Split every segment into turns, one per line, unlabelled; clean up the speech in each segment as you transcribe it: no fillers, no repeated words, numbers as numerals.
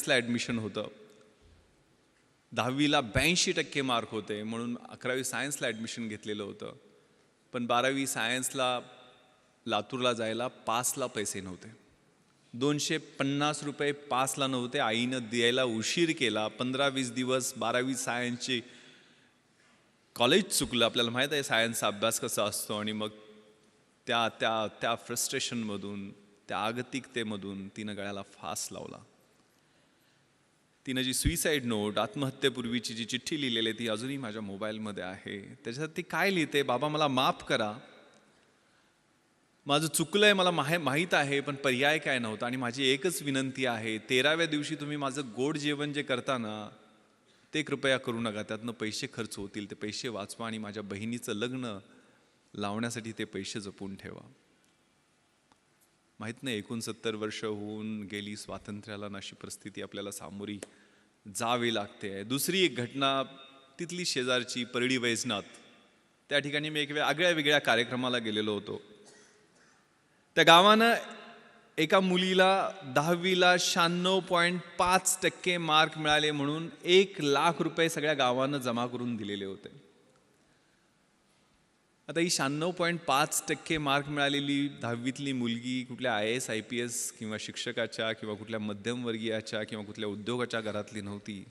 सायन्सला admission होतं. 10वीला 82% mark होते म्हणून 11वी सायन्सला ॲडमिशन घेतलेलं होतं. पण 12वी सायन्सला लातूरला जायला पासला पैसे नव्हते. 250 रुपये पासला नव्हते. आईनं द्यायला उशीर केला. 15-20 दिवस 12वी सायन्सची कॉलेज चुकलं. आपल्याला माहीत आहे सायन्सचा अभ्यास कसा असतो. आणि मग त्या त्या त्या फ्रस्ट्रेशनमधून, त्या आगतिकतेमधून तिनं गळ्याला फास लावला. तिनं जी सुईसाईड नोट, आत्महत्येपूर्वीची जी चिठ्ठी लिहिलेली ती अजूनही माझ्या मोबाईलमध्ये आहे. त्याच्यात ती काय लिहिते, बाबा मला माफ करा, माझं चुकलंय, मला माहीत आहे, पण पर्याय काय नव्हता. आणि माझी एकच विनंती आहे, 13व्या दिवशी तुम्ही माझं गोड जेवण जे करता ना ते कृपया करू नका. त्यातनं पैसे खर्च होतील, ते पैसे वाचवा आणि माझ्या बहिणीचं लग्न लावण्यासाठी ते पैसे जपून ठेवा. माहीत नाही 69 वर्ष होऊन गेली स्वातंत्र्याला, अशी परिस्थिती आपल्याला सामोरी जावी लागते. दुसरी एक घटना तिथली शेजारची परडी वैजनाथ. त्या ठिकाणी मी एक वेगळ्या कार्यक्रमाला गेलेलो होतो. त्या गावानं एका मुलीला 10वीला 96.5% मार्क मिळाले म्हणून 1 लाख रुपये सगळ्या गावानं जमा करून दिलेले होते. आता ही 96.5% मार्क मिळालेली 10वीतली मुलगी कुठल्या IAS IPS किंवा शिक्षकाच्या किंवा कुठल्या मध्यमवर्गीयाच्या किंवा कुठल्या उद्योगाच्या घरातली नव्हती.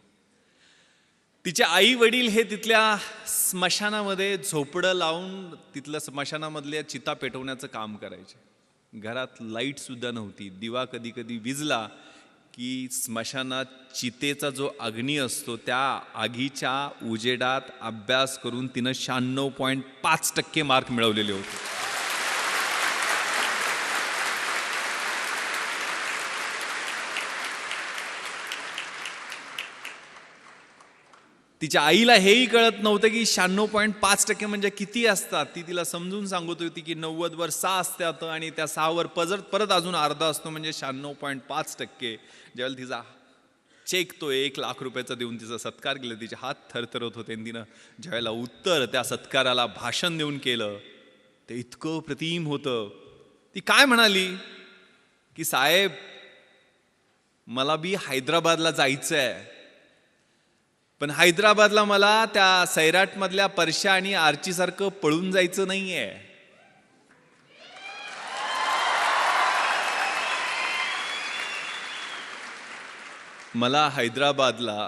तिचे आई वडील हे तिथल्या स्मशानामध्ये झोपडं लावून तिथल्या स्मशानामधल्या चिता पेटवण्याचं काम करायचे. घरात लाईट सुद्धा नव्हती. दिवा कधी कधी विझला की स्मशानात चितेचा जो अग्नी असतो त्या आगीच्या उजेडात अभ्यास करून तिनं 96.5% मार्क मिळवलेले होते. तिच्या आईला हेही कळत नव्हतं की 96.5% म्हणजे किती असतात. ती तिला समजून सांगत होती की 90 वर 6 असतात आणि त्या 6 वर परत अजून अर्धा असतो म्हणजे 96.5%. ज्यावेळेला तिचा चेक तो 1 लाख रुपयाचा देऊन तिचा सत्कार केला, तिचे हात थरथरत होते. तिनं ज्यावेळेला उत्तर त्या सत्काराला भाषण देऊन केलं ते इतकं प्रतिम होतं. ती काय म्हणाली की साहेब मला बी हैदराबादला जायचं आहे, पण हैदराबादला मला त्या सैराटमधल्या परशा आणि आर्चीसारखं पळून जायचं नाहीये. मला हैदराबादला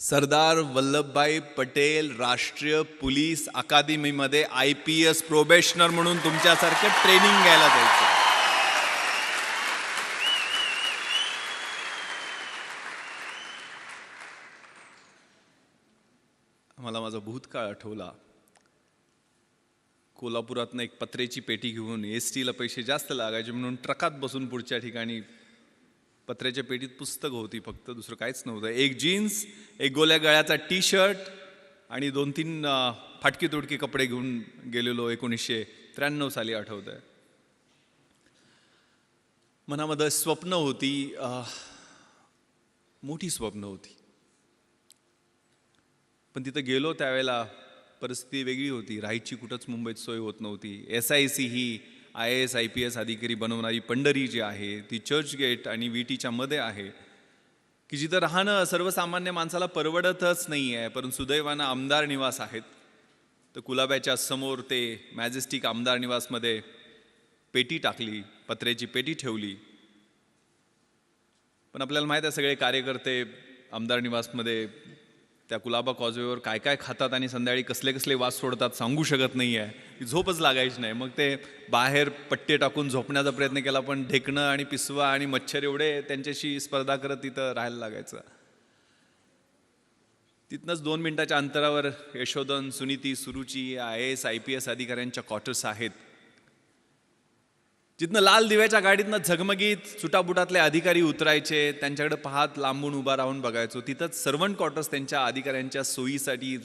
सरदार वल्लभभाई पटेल राष्ट्रीय पोलीस अकादमीमध्ये IPS प्रोबेशनर म्हणून तुमच्यासारखं ट्रेनिंग घ्यायला जायचं. मला माझा भूतकाळ आठवला. कोल्हापुरातनं एक पत्र्याची पेटी घेऊन STला पैसे जास्त लागायचे म्हणून ट्रकात बसून पुढच्या ठिकाणी पत्र्याच्या पेटीत पुस्तक होती फक्त, दुसरं काहीच नव्हतं. एक जीन्स, एक गोल्या गळ्याचा T-शर्ट आणि 2-3 फाटकी तुटकी कपडे घेऊन गेलेलो. 1993 साली आठवत आहे. मनामध्ये स्वप्न होती, मोठी स्वप्न होती. पण तिथं गेलो त्यावेळेला परिस्थिती वेगळी होती. राहायची कुठंच मुंबईत सोय होत नव्हती. SIC ही IAS IPS अधिकारी बनवणारी पंढरी जी आहे ती चर्चगेट आणि VTच्या मध्ये आहे की जिथं राहणं सर्वसामान्य माणसाला परवडतच नाही आहे. परंतु सुदैवानं आमदार निवास आहेत. तर कुलाब्याच्या समोर ते मॅजेस्टिक आमदार निवासमध्ये पेटी टाकली, पत्र्याची पेटी ठेवली. पण आपल्याला माहीत आहे सगळे कार्यकर्ते आमदार निवासमध्ये त्या कुलाबा कॉजवेवर काय काय खातात आणि संध्याकाळी कसले कसले वास सोडतात सांगू शकत नाही आहे. झोपच लागायची नाही. मग ते बाहेर पट्टे टाकून झोपण्याचा प्रयत्न केला, पण ढेकणं आणि पिसवा आणि मच्छर एवढे त्यांच्याशी स्पर्धा करत तिथं राहायला लागायचं. तिथनंच 2 मिनिटाच्या अंतरावर यशोधन, सुनीती, सुरुची IAS IPS अधिकाऱ्यांच्या क्वार्टर्स आहेत. जिथनं लाल दिव्याच्या गाडीतनं झगमगीत सुटाबुटातले अधिकारी उतरायचे, त्यांच्याकडे पाहत लांबून उभा राहून बघायचो. तिथंच सर्वंट क्वार्टर्स त्यांच्या अधिकाऱ्यांच्या सोयीसाठी,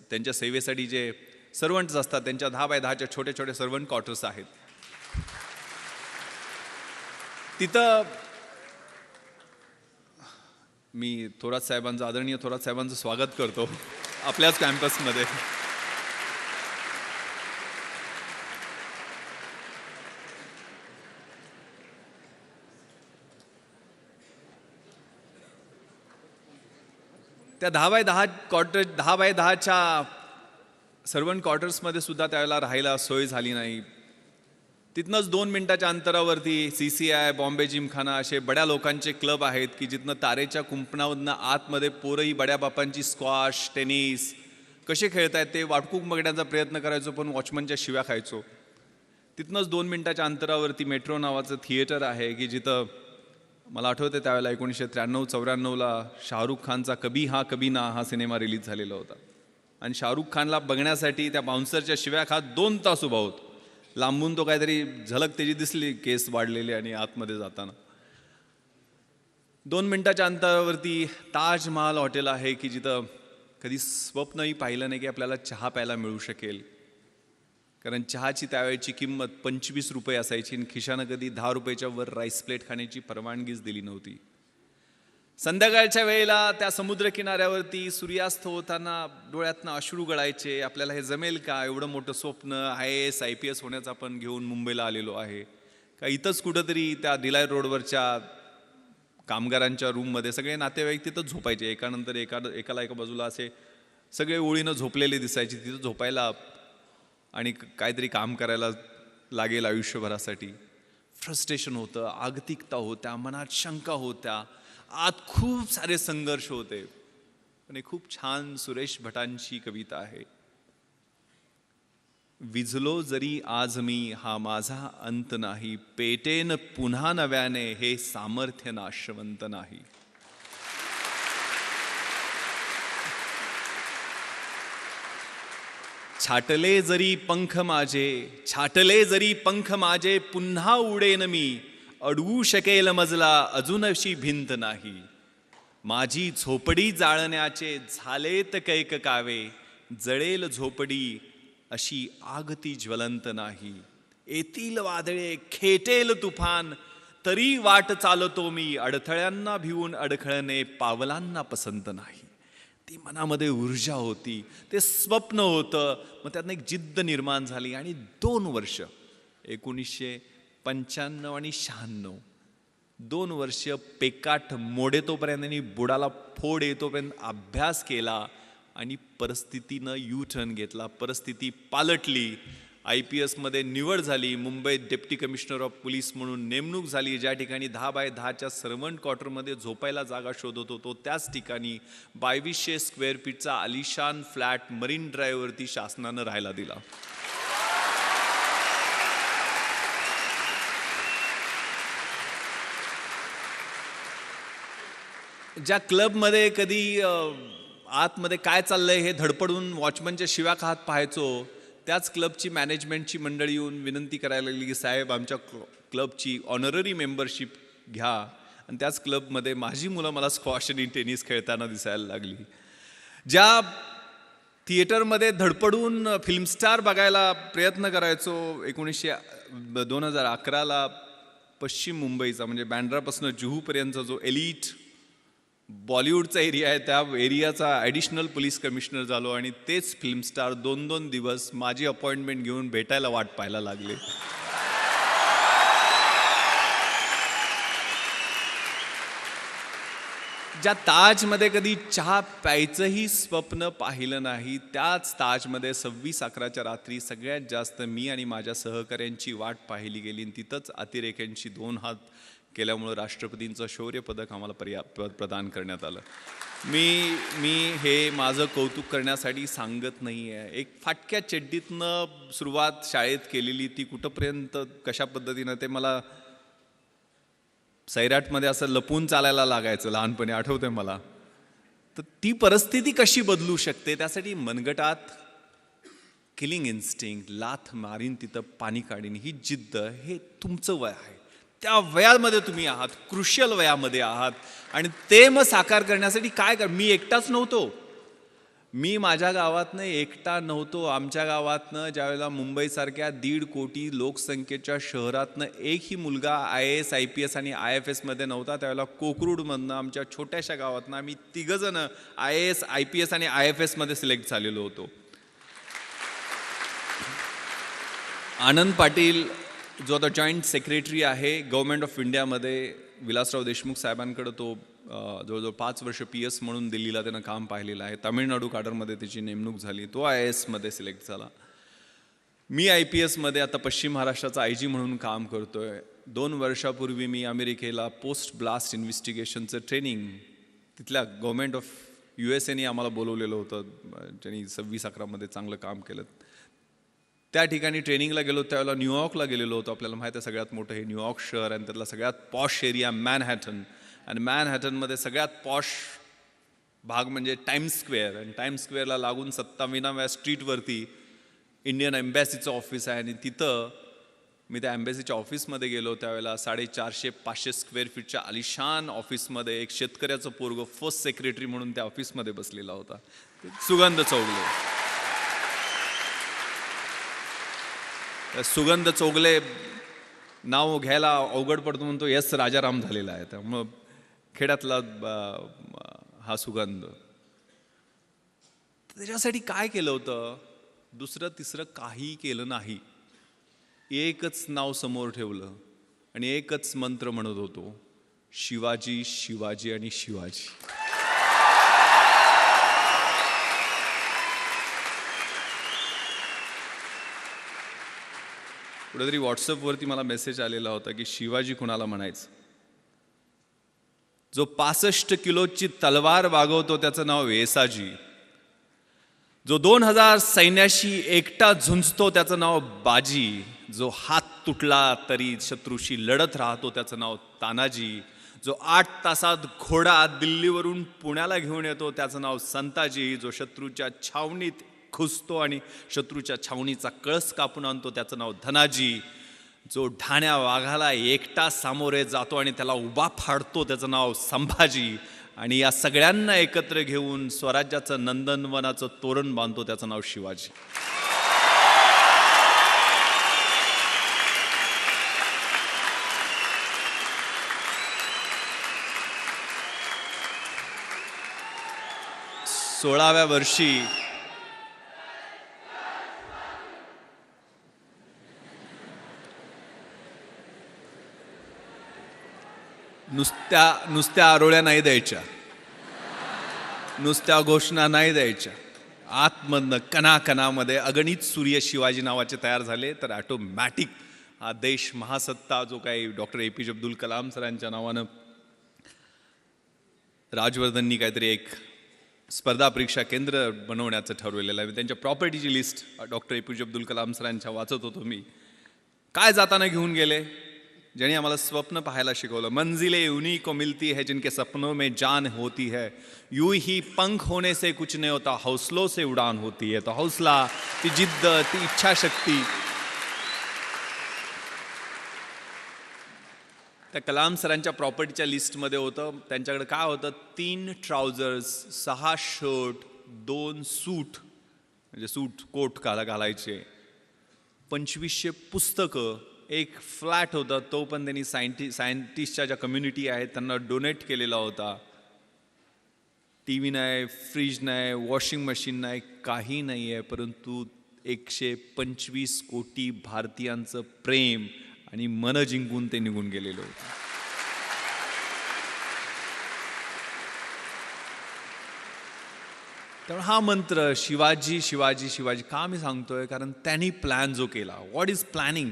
त्यांच्या सेवेसाठी जे सर्वंट्स असतात त्यांच्या 10 बाय 10च्या छोटे छोटे सर्वंट क्वार्टर्स आहेत. तिथं मी थोरात साहेबांचं, आदरणीय थोरात साहेबांचं स्वागत करतो आपल्याच कॅम्पसमध्ये. त्या 10x10च्या सर्वंट क्वार्टर्समध्ये सुद्धा त्यावेळेला राहायला सोय झाली नाही. तिथनंच 2 मिनिटाच्या अंतरावरती CCI, बॉम्बे जिमखाना असे बड्या लोकांचे क्लब आहेत की जिथनं तारेच्या कुंपणामधनं आतमध्ये पोरंही बड्या बापांची स्क्वॉश, टेनिस कसे खेळतायत ते वाटकूक बघण्याचा प्रयत्न करायचो, पण वॉचमनच्या शिव्या खायचो. तिथनंच 2 मिनिटाच्या अंतरावरती मेट्रो नावाचं थिएटर आहे की जिथं मला आठवतं त्यावेळेला 1993-94ला शाहरुख खानचा कभी हा कभी ना हा सिनेमा रिलीज झालेला होता. आणि शाहरुख खानला बघण्यासाठी त्या बाउन्सरच्या शिव्या खात 2 तास उभा होतो. लांबून तो काहीतरी झलक त्याची दिसली, केस वाढलेले आणि आतमध्ये जाताना. 2 मिनिटाच्या अंतरावरती ताजमहाल हॉटेल आहे की जिथं कधी स्वप्नही पाहिलं नाही की आपल्याला चहा प्यायला मिळू शकेल. कारण चहाची त्यावेळेची किंमत 25 रुपये असायची आणि खिशानं कधी 10 रुपयाच्या वर राईस प्लेट खाण्याची परवानगीच दिली नव्हती. संध्याकाळच्या वेळेला त्या समुद्रकिनाऱ्यावरती सूर्यास्त होताना डोळ्यातनं अश्रू गळायचे. आपल्याला हे जमेल का? एवढं मोठं स्वप्न, IAS IPS होण्याचं आपण घेऊन मुंबईला आलेलो आहे का? इथंच कुठंतरी त्या भिलाई रोडवरच्या कामगारांच्या रूममध्ये सगळे नातेवाईक तिथं झोपायचे. एकानंतर एकाला एका बाजूला असे सगळे ओळीनं झोपलेले दिसायचे. तिथं झोपायला आणि काहीतरी काम करायला लागेल आयुष्यभरासाठी. फ्रस्ट्रेशन होतं, आगतिकता होत्या, मनात शंका होत्या, आत खूप सारे संघर्ष होते. पण एक खूप छान सुरेश भटांची कविता आहे. विझलो जरी आज मी हा माझा अंत नाही, पेटेन पुन्हा नव्याने हे सामर्थ्य नाशवंत नाही. छाटले जरी पंख माझे पुन्हा उडेन मी, अडवू शकेल मजला अजूनशी भिंत नाही. माझी झोपडी जाळण्याचे झालेत कैक कावे, जळेल झोपडी अशी आग ती ज्वलंत नाही. येतील वादळे खेटेल तुफान, तरी वाट चालतो मी, अडथळ्यांना भिवून अडखळणे पावलांना पसंत नाही. ती मनामध्ये ऊर्जा होती, ते स्वप्न होतं. मग त्यातनं एक जिद्द निर्माण झाली आणि 2 वर्ष 1995 आणि 96 2 वर्ष पेकाट मोडेतोपर्यंत आणि बुडाला फोड येतोपर्यंत अभ्यास केला आणि परिस्थितीनं U-टर्न घेतला. परिस्थिती पालटली. IPS मध्ये निवड झाली. मुंबईत डेप्टी कमिशनर ऑफ पोलीस म्हणून नेमणूक झाली. ज्या ठिकाणी 10x10च्या सर्वंट क्वार्टरमध्ये झोपायला जागा शोधत होतो त्याच ठिकाणी 2200 स्क्वेअर फीटचा आलिशान फ्लॅट मरीन ड्राईव्हवरती शासनानं राहायला दिला. ज्या क्लबमध्ये कधी आतमध्ये काय चाललंय हे धडपडून वॉचमनच्या शिव्या खात पाहायचो, त्याच क्लबची मॅनेजमेंटची मंडळी येऊन विनंती करायला लागली की साहेब आमच्या क्लबची ऑनररी मेंबरशिप घ्या. आणि त्याच क्लबमध्ये माझी मुलं मला स्क्वॉश आणि टेनिस खेळताना दिसायला लागली. ज्या थिएटरमध्ये धडपडून फिल्मस्टार बघायला प्रयत्न करायचो 2011ला पश्चिम मुंबईचा म्हणजे बँड्रापासून जुहूपर्यंतचा जो एलिट बॉलिवूडचा एरिया आहे त्या एरियाचा ॲडिशनल पोलीस कमिशनर झालो आणि तेच फिल्मस्टार 2-2 दिवस माझी अपॉइंटमेंट घेऊन भेटायला वाट पाहायला लागले. ज्या ताजमध्ये कधी चहा प्यायचंही स्वप्न पाहिलं नाही, त्याच ताजमध्ये 26/11च्या रात्री सगळ्यात जास्त मी आणि माझ्या सहकाऱ्यांची वाट पाहिली गेली. तिथंच अतिरेक्यांची 2 हात केल्यामुळं राष्ट्रपतींचं शौर्य पदक आम्हाला प्रदान करण्यात आलं. मी हे माझं कौतुक करण्यासाठी सांगत नाही आहे. एक फाटक्या चड्डीतनं सुरुवात शाळेत केलेली ती कुठंपर्यंत कशा पद्धतीनं ते मला सैराटमध्ये असं लपून चालायला लागायचं लहानपणी, आठवतंय मला. तर ती परिस्थिती कशी बदलू शकते त्यासाठी मनगटात किलिंग इन्स्टिंक्ट, लाथ मारीन तिथं पाणी काढीन ही जिद्द, हे तुमचं वय आहे. त्या वयामध्ये तुम्ही आहात, क्रुशियल वयामध्ये आहात आणि ते मग साकार करण्यासाठी काय मी एकटाच नव्हतो. मी माझ्या गावातनं एकटा नव्हतो. आमच्या गावातनं ज्यावेळेला मुंबईसारख्या 1.5 कोटी लोकसंख्येच्या शहरातनं एकही मुलगा IAS IPS आणि IFS मध्ये नव्हता, त्यावेळेला कोकरूडमधनं आमच्या छोट्याशा गावातनं आम्ही 3 जण IAS IPS आणि IFS मध्ये सिलेक्ट झालेलो होतो. आनंद पाटील जो आता जॉईंट सेक्रेटरी आहे गव्हर्नमेंट ऑफ इंडियामध्ये, विलासराव देशमुख साहेबांकडे तो जवळजवळ 5 वर्ष PS म्हणून दिल्लीला त्यानं काम पाहिलेलं आहे. तामिळनाडू काडरमध्ये त्याची नेमणूक झाली. तो IAS मध्ये सिलेक्ट झाला. मी IPS मध्ये आता पश्चिम महाराष्ट्राचा IG म्हणून काम करतोय. 2 वर्षापूर्वी मी अमेरिकेला पोस्ट ब्लास्ट इन्व्हेस्टिगेशनचं ट्रेनिंग तिथल्या गव्हर्नमेंट ऑफ USAने आम्हाला बोलवलेलं होतं, ज्यांनी 26-11 मध्ये चांगलं काम केलं. त्या ठिकाणी ट्रेनिंगला गेलो. त्यावेळेला न्यूयॉर्कला गेलेलो होतो. आपल्याला माहिती आहे सगळ्यात मोठं हे न्यूयॉर्क शहर आणि त्यातला सगळ्यात पॉश एरिया मॅनहॅटन. आणि मॅनहॅटनमध्ये सगळ्यात पॉश भाग म्हणजे टाइम्स स्क्वेअर. आणि टाइम्स स्क्वेअरला लागून 27व्या स्ट्रीटवरती इंडियन एम्बॅसीचं ऑफिस आहे. आणि तिथं मी त्या एम्बॅसीच्या ऑफिसमध्ये गेलो. त्यावेळेला 450-500 स्क्वेअर फीटच्या आलिशान ऑफिसमध्ये एक शेतकऱ्याचं पोरगं फर्स्ट सेक्रेटरी म्हणून त्या ऑफिसमध्ये बसलेला होता, सुगंध चौगले. सुगंध चौगले नाव घ्यायला अवघड पडतो म्हणून तो यस राजाराम झालेला आहे. त्यामुळं खेड्यातला हा सुगंध. त्याच्यासाठी काय केलं होतं? दुसरं तिसरं काही केलं नाही. एकच नाव समोर ठेवलं आणि एकच मंत्र म्हणत होतो, शिवाजी, शिवाजी आणि शिवाजी. कुठेतरी व्हॉट्सअपवरती मला मेसेज आलेला होता की शिवाजी कुणाला म्हणायचं? जो 65 किलोची तलवार वागवतो त्याचं नाव वेसाजी. जो 2000 सैन्याशी एकटा झुंजतो त्याचं नाव बाजी. जो हात तुटला तरी शत्रूशी लढत राहतो त्याचं नाव तानाजी. जो 8 तासात घोडा दिल्लीवरून पुण्याला घेऊन येतो त्याचं नाव संताजी. जो शत्रूच्या छावणीत घुसतो आणि शत्रूच्या छावणीचा कळस कापून आणतो त्याचं नाव धनाजी. जो ढाण्या वाघाला एकटा सामोरे जातो आणि त्याला उभा फाडतो त्याचं नाव संभाजी. आणि या सगळ्यांना एकत्र घेऊन स्वराज्याचं नंदनवनाचं तोरण बांधतो त्याचं नाव शिवाजी. सोळाव्या वर्षी नुसत्या आरोळ्या नाही द्यायच्या, नुसत्या घोषणा नाही द्यायच्या. आतमधनं कणाकणामध्ये अगणित सूर्य शिवाजी नावाचे तयार झाले. तर ऑटोमॅटिक हा देश महासत्ता जो काही डॉक्टर APJ अब्दुल कलाम सरांच्या नावानं राजवर्धननी काहीतरी एक स्पर्धा परीक्षा केंद्र बनवण्याचं ठरवलेलं आहे. त्यांच्या प्रॉपर्टीची list doctor APJ Abdul Kalam सरांच्या वाचत होतो मी. काय जाताना घेऊन गेले? ज्यांनी आम्हाला स्वप्न पाहायला शिकवलं. मंजिले उन्हीं को मिलती है जिनके सपनों में जान होती है. यूं ही पंख होने से कुछ नहीं होता, हौसलों से उड़ान होती है. तो हौसला, ती जिद्द, ती इच्छाशक्ती. त्या कलाम सरांच्या प्रॉपर्टीच्या लिस्टमध्ये होतं. त्यांच्याकडे काय होतं? 3 ट्राउझर्स, 6 शर्ट, 2 सूट, म्हणजे सूट कोट घालायचे, 2500 पुस्तकं, एक फ्लॅट होता तो पण त्यांनी सायंटिस्टच्या ज्या कम्युनिटी आहेत त्यांना डोनेट केलेला होता. TV नाही, फ्रीज नाही, वॉशिंग मशीन नाही, काही नाही आहे. परंतु 125 कोटी भारतीयांचं प्रेम आणि मन जिंकून ते निघून गेलेलं होतं. त्यामुळे हा मंत्र शिवाजी, शिवाजी, शिवाजी का मी सांगतोय? कारण त्यांनी प्लॅन जो केला. What is planning?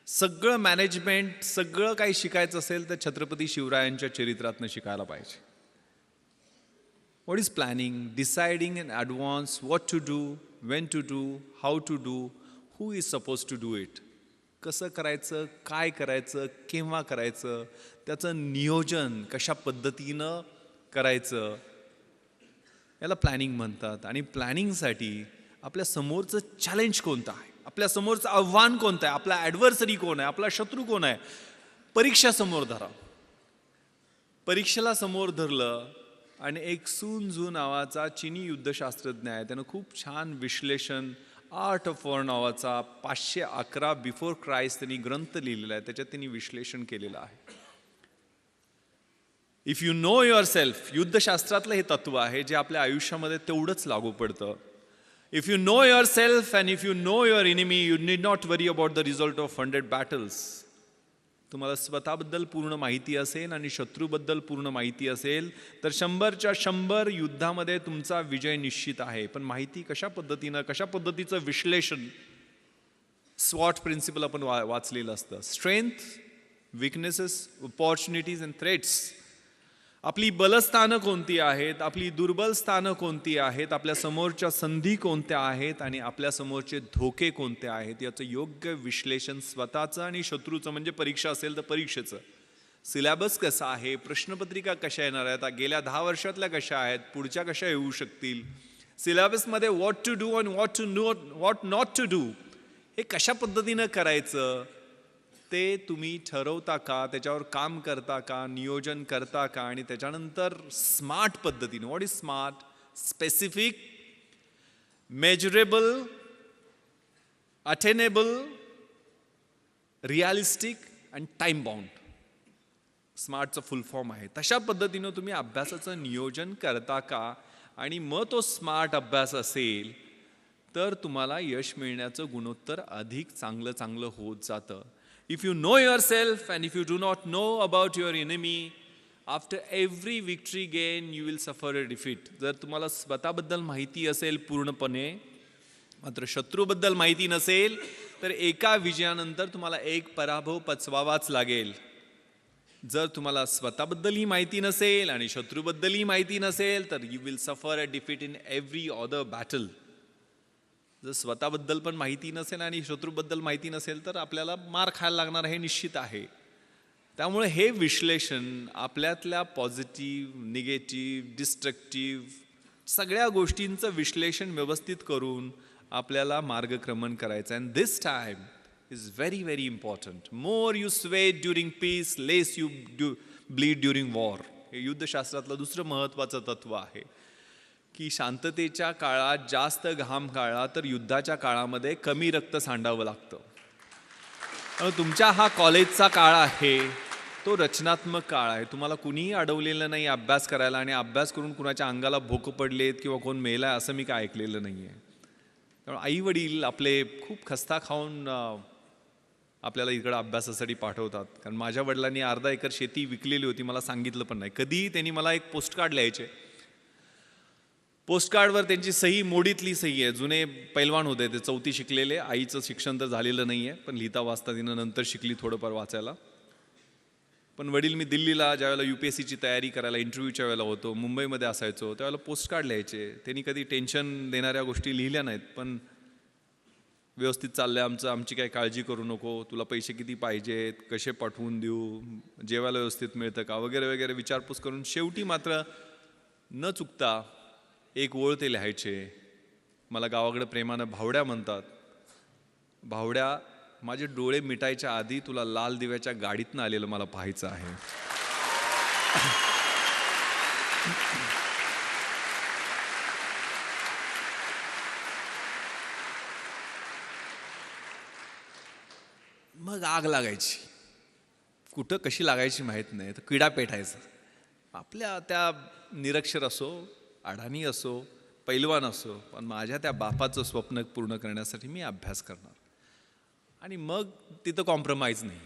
सगळं मॅनेजमेंट, सगळं काही शिकायचं असेल तर छत्रपती शिवरायांच्या चरित्रातनं शिकायला पाहिजे. What is planning? Deciding in advance what to do, when to do, how to do, who is suppose to do it. कसं करायचं, काय करायचं, केव्हा करायचं, त्याचं नियोजन कशा पद्धतीनं करायचं, याला प्लॅनिंग म्हणतात. आणि प्लॅनिंगसाठी आपल्या समोरचं चॅलेंज कोणतं आहे, आपल्या समोरचं आव्हान कोणतं आहे, आपला ॲडव्हर्सरी कोण आहे, आपला शत्रू कोण आहे, परीक्षा समोर धरा. परीक्षेला समोर धरलं आणि एक सून झू नावाचा चिनी युद्धशास्त्रज्ञ आहे, त्यानं खूप छान विश्लेषण, आर्ट ऑफ वॉर नावाचा 511 बिफोर क्राइस्ट त्यांनी ग्रंथ लिहिलेला आहे. त्याच्यात त्यांनी विश्लेषण केलेलं आहे. If you know your self, युद्धशास्त्रातलं हे तत्व आहे जे आपल्या आयुष्यामध्ये तेवढंच लागू पडतं. If you know yourself and if you know your enemy, you need not worry about the result of 100 battles. तुम्हाला स्वतःबद्दल पूर्ण माहिती असेल आणि शत्रूबद्दल पूर्ण माहिती असेल तर 100च्या 100 युद्धामध्ये तुमचा विजय निश्चित आहे. पण माहिती कशा पद्धतीचं विश्लेषण, स्वॉट प्रिन्सिपल आपण वाचलेलं असतं. Strength, weaknesses, opportunities and threats. आपली बलस्थानं कोणती आहेत, आपली दुर्बल स्थानं कोणती आहेत, आपल्या समोरच्या संधी कोणत्या आहेत आणि आपल्या समोरचे धोके कोणते आहेत याचं योग्य विश्लेषण स्वतःचं आणि शत्रूचं, म्हणजे परीक्षा असेल तर परीक्षेचं. सिलेबस कसा आहे, प्रश्नपत्रिका कशा येणार आहेत, गेल्या 10 वर्षातल्या कशा आहेत, पुढच्या कशा येऊ शकतील, सिलेबसमध्ये व्हॉट टू डू आणि व्हॉट नॉट टू डू हे कशा पद्धतीनं करायचं ते तुम्ही ठरवता का, त्याच्यावर काम करता का, नियोजन करता का, आणि त्याच्यानंतर स्मार्ट पद्धतीने. What is smart? Specific, measurable, attainable, realistic and time bound. स्मार्टचं full form आहे. तशा पद्धतीनं तुम्ही अभ्यासाचं नियोजन करता का, आणि मग तो स्मार्ट अभ्यास असेल तर तुम्हाला यश मिळण्याचं गुणोत्तर अधिक चांगलं होत जातं. If you know yourself and if you do not know about your enemy, after every victory gain you will suffer a defeat. जर तुम्हाला स्वतःबद्दल माहिती असेल पूर्णपणे, मात्र शत्रूबद्दल माहिती नसेल तर एका विजयानंतर तुम्हाला एक पराभव पचवावाच लागेल. जर तुम्हाला स्वतःबद्दलही माहिती नसेल आणि शत्रूबद्दलही माहिती नसेल तर you will suffer a defeat in every other battle. जर स्वतःबद्दल पण माहिती नसेल आणि शत्रूबद्दल माहिती नसेल तर आपल्याला मार खायला लागणार हे निश्चित आहे. त्यामुळे हे विश्लेषण आपल्यातल्या पॉझिटिव्ह, निगेटिव्ह, डिस्ट्रक्टिव्ह सगळ्या गोष्टींचं विश्लेषण व्यवस्थित करून आपल्याला मार्गक्रमण करायचं. And this time is very very important. More you sweat during peace, less you bleed during war. हे युद्धशास्त्रातलं दुसरं महत्त्वाचं तत्व आहे की शांततेच्या काळात जास्त घाम काढला तर युद्धाच्या काळामध्ये कमी रक्त सांडावं लागतं. तुमच्या हा कॉलेजचा काळ आहे, तो रचनात्मक काळ आहे. तुम्हाला कुणीही अडवलेलं नाही अभ्यास करायला, आणि अभ्यास करून कुणाच्या अंगाला भोकं पडलेत किंवा कोण मेलाय असं मी काय ऐकलेलं नाही आहे. त्यामुळे आई वडील आपले खूप खस्ता खाऊन आपल्याला इकडं अभ्यासासाठी पाठवतात. कारण माझ्या वडिलांनी अर्धा एकर शेती विकलेली होती, मला सांगितलं पण नाही. कधीही त्यांनी मला एक पोस्टकार्ड लिहायचे. पोस्टकार्डवर त्यांची सही मोडीतली सही आहे. जुने पैलवान होते ते, 4थी शिकलेले. आईचं शिक्षण तर झालेलं नाही आहे, पण लिहिता वाचता तिनं नंतर शिकली थोडंफार वाचायला. पण वडील मी दिल्लीला ज्यावेळेला UPSCची तयारी करायला इंटरव्ह्यूच्या वेळेला होतो, मुंबईमध्ये असायचो, त्यावेळेला पोस्टकार्ड लिहायचे. त्यांनी कधी टेन्शन देणाऱ्या गोष्टी लिहिल्या नाहीत, पण व्यवस्थित चाललंय आमची काही काळजी करू नको, तुला पैसे किती पाहिजेत, कसे पाठवून देऊ, जेवायला व्यवस्थित मिळतं का, वगैरे वगैरे विचारपूस करून शेवटी मात्र न चुकता एक ओळ ते लिहायचे. मला गावाकडे प्रेमानं भावड्या म्हणतात. भावड्या, माझे डोळे मिटायच्या आधी तुला लाल दिव्याच्या गाडीतनं आलेलं मला पाहायचं आहे. मग आग लागायची. कुठं कशी लागायची माहीत नाही, तर किडा पेटायचा. आपल्या त्या निरक्षर असो, अडाणी असो, पैलवान असो, पण माझ्या त्या बापाचं स्वप्न पूर्ण करण्यासाठी मी अभ्यास करणार. आणि मग तिथं कॉम्प्रोमाइज नाही.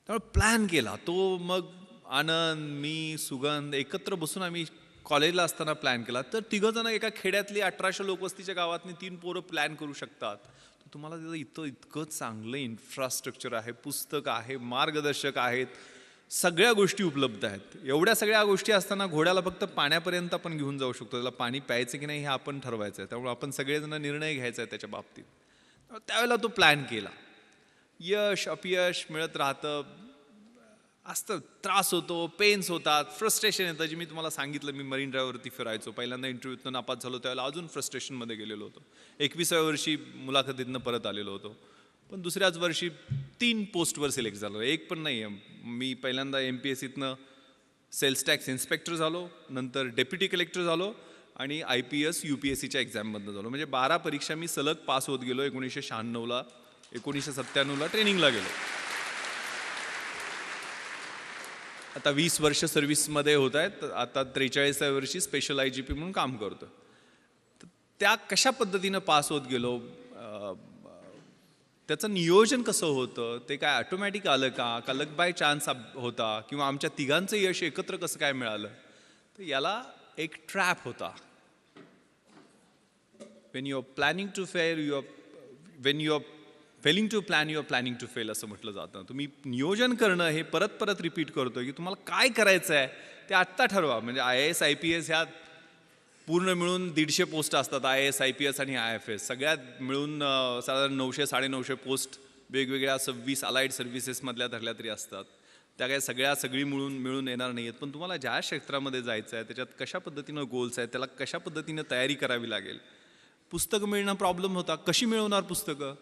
त्यामुळे प्लॅन केला तो. मग आनंद, मी, सुगंध एकत्र बसून आम्ही कॉलेजला असताना प्लॅन केला. तर तिघंजण एका खेड्यातली 1800 लोकवस्तीच्या गावातनी 3 पोरं प्लॅन करू शकतात. तर तुम्हाला तिथं इतकं चांगलं इन्फ्रास्ट्रक्चर आहे, पुस्तक आहे, मार्गदर्शक आहेत, सगळ्या गोष्टी उपलब्ध आहेत. एवढ्या सगळ्या गोष्टी असताना घोड्याला फक्त पाण्यापर्यंत आपण घेऊन जाऊ शकतो. त्याला पाणी प्यायचं की नाही हे आपण ठरवायचं आहे. त्यामुळे आपण सगळेजण निर्णय घ्यायचा आहे त्याच्या बाबतीत. त्यावेळेला तो प्लॅन केला. यश अपयश मिळत राहतं, असतं, त्रास होतो, पेन्स होतात, फ्रस्ट्रेशन येतं. जे मी तुम्हाला सांगितलं, मी मरीन ड्राईव्हवरती फिरायचो. पहिल्यांदा इंटरव्ह्यूतनं नापास झालो त्यावेळेला अजून फ्रस्ट्रेशनमध्ये गेलेलो होतो. 21व्या वर्षी मुलाखतीतनं परत आलेलो होतो. पण दुसऱ्याच वर्षी 3 पोस्टवर सिलेक्ट झालो. एक पण नाही आहे. मी पहिल्यांदा MPSCतनं सेल्स टॅक्स इन्स्पेक्टर झालो, नंतर डेप्युटी कलेक्टर झालो आणि IPS UPSCच्या एक्झाममधनं झालो. म्हणजे 12 परीक्षा मी सलग पास होत गेलो. 1996ला 1997ला ट्रेनिंगला गेलो. आता 20 वर्ष सर्व्हिसमध्ये होत आहेत. आता 43व्या वर्षी स्पेशल IGP म्हणून काम करतो. त्या कशा पद्धतीनं पास होत गेलो. त्याचं नियोजन कसं होतं, ते काय ऑटोमॅटिक आलं का लक बाय चान्स होता, किंवा आमच्या तिघांचं यश एकत्र कसं काय मिळालं? तर याला एक ट्रॅप होता. When you are planning to fail when you are failing to plan you are planning to fail असं म्हटलं जातं. तुम्ही नियोजन करणं हे परत परत रिपीट करतो की तुम्हाला काय करायचं आहे ते आत्ता ठरवा. म्हणजे IAS IPS ह्यात पूर्ण मिळून 150 पोस्ट असतात, IAS IPS आणि IFS सगळ्यात मिळून साधारण 900-950 पोस्ट वेगवेगळ्या 26 अलाइड सर्व्हिसेसमधल्या धरल्या तरी असतात. त्या काय सगळी मिळून येणार नाही आहेत. पण तुम्हाला ज्या क्षेत्रामध्ये जायचं आहे त्याच्यात कशा पद्धतीनं गोल्स आहेत, त्याला कशा पद्धतीनं तयारी करावी लागेल. पुस्तकं मिळणं प्रॉब्लेम होता. कशी मिळवणार पुस्तकं?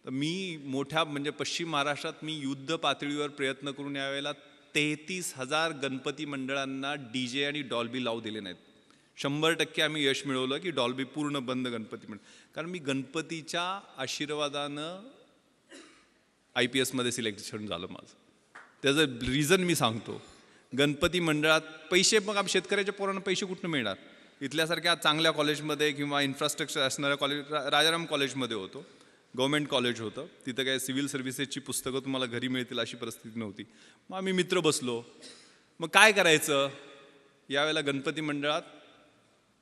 तर मी मोठ्या म्हणजे पश्चिम महाराष्ट्रात मी युद्ध पातळीवर प्रयत्न करून यावेळेला 33,000 गणपती मंडळांना DJ आणि डॉल्बी लावू दिले नाहीत. 100% आम्ही यश मिळवलं की डॉल्बी पूर्ण बंद गणपती मंडळ. कारण मी गणपतीच्या आशीर्वादानं IPS मध्ये सिलेक्शन झालं माझं. त्याचं रिझन मी सांगतो. गणपती मंडळात पैसे, मग आम्ही शेतकऱ्याच्या पोरांना पैसे कुठून मिळणार? इथल्यासारख्या चांगल्या कॉलेजमध्ये किंवा इन्फ्रास्ट्रक्चर असणाऱ्या कॉलेज, राजाराम कॉलेजमध्ये होतो, गव्हर्मेंट कॉलेज होतं, तिथं काय सिव्हिल सर्व्हिसेसची पुस्तकं तुम्हाला घरी मिळतील अशी परिस्थिती नव्हती. मग आम्ही मित्र बसलो, मग काय करायचं? यावेळेला गणपती मंडळात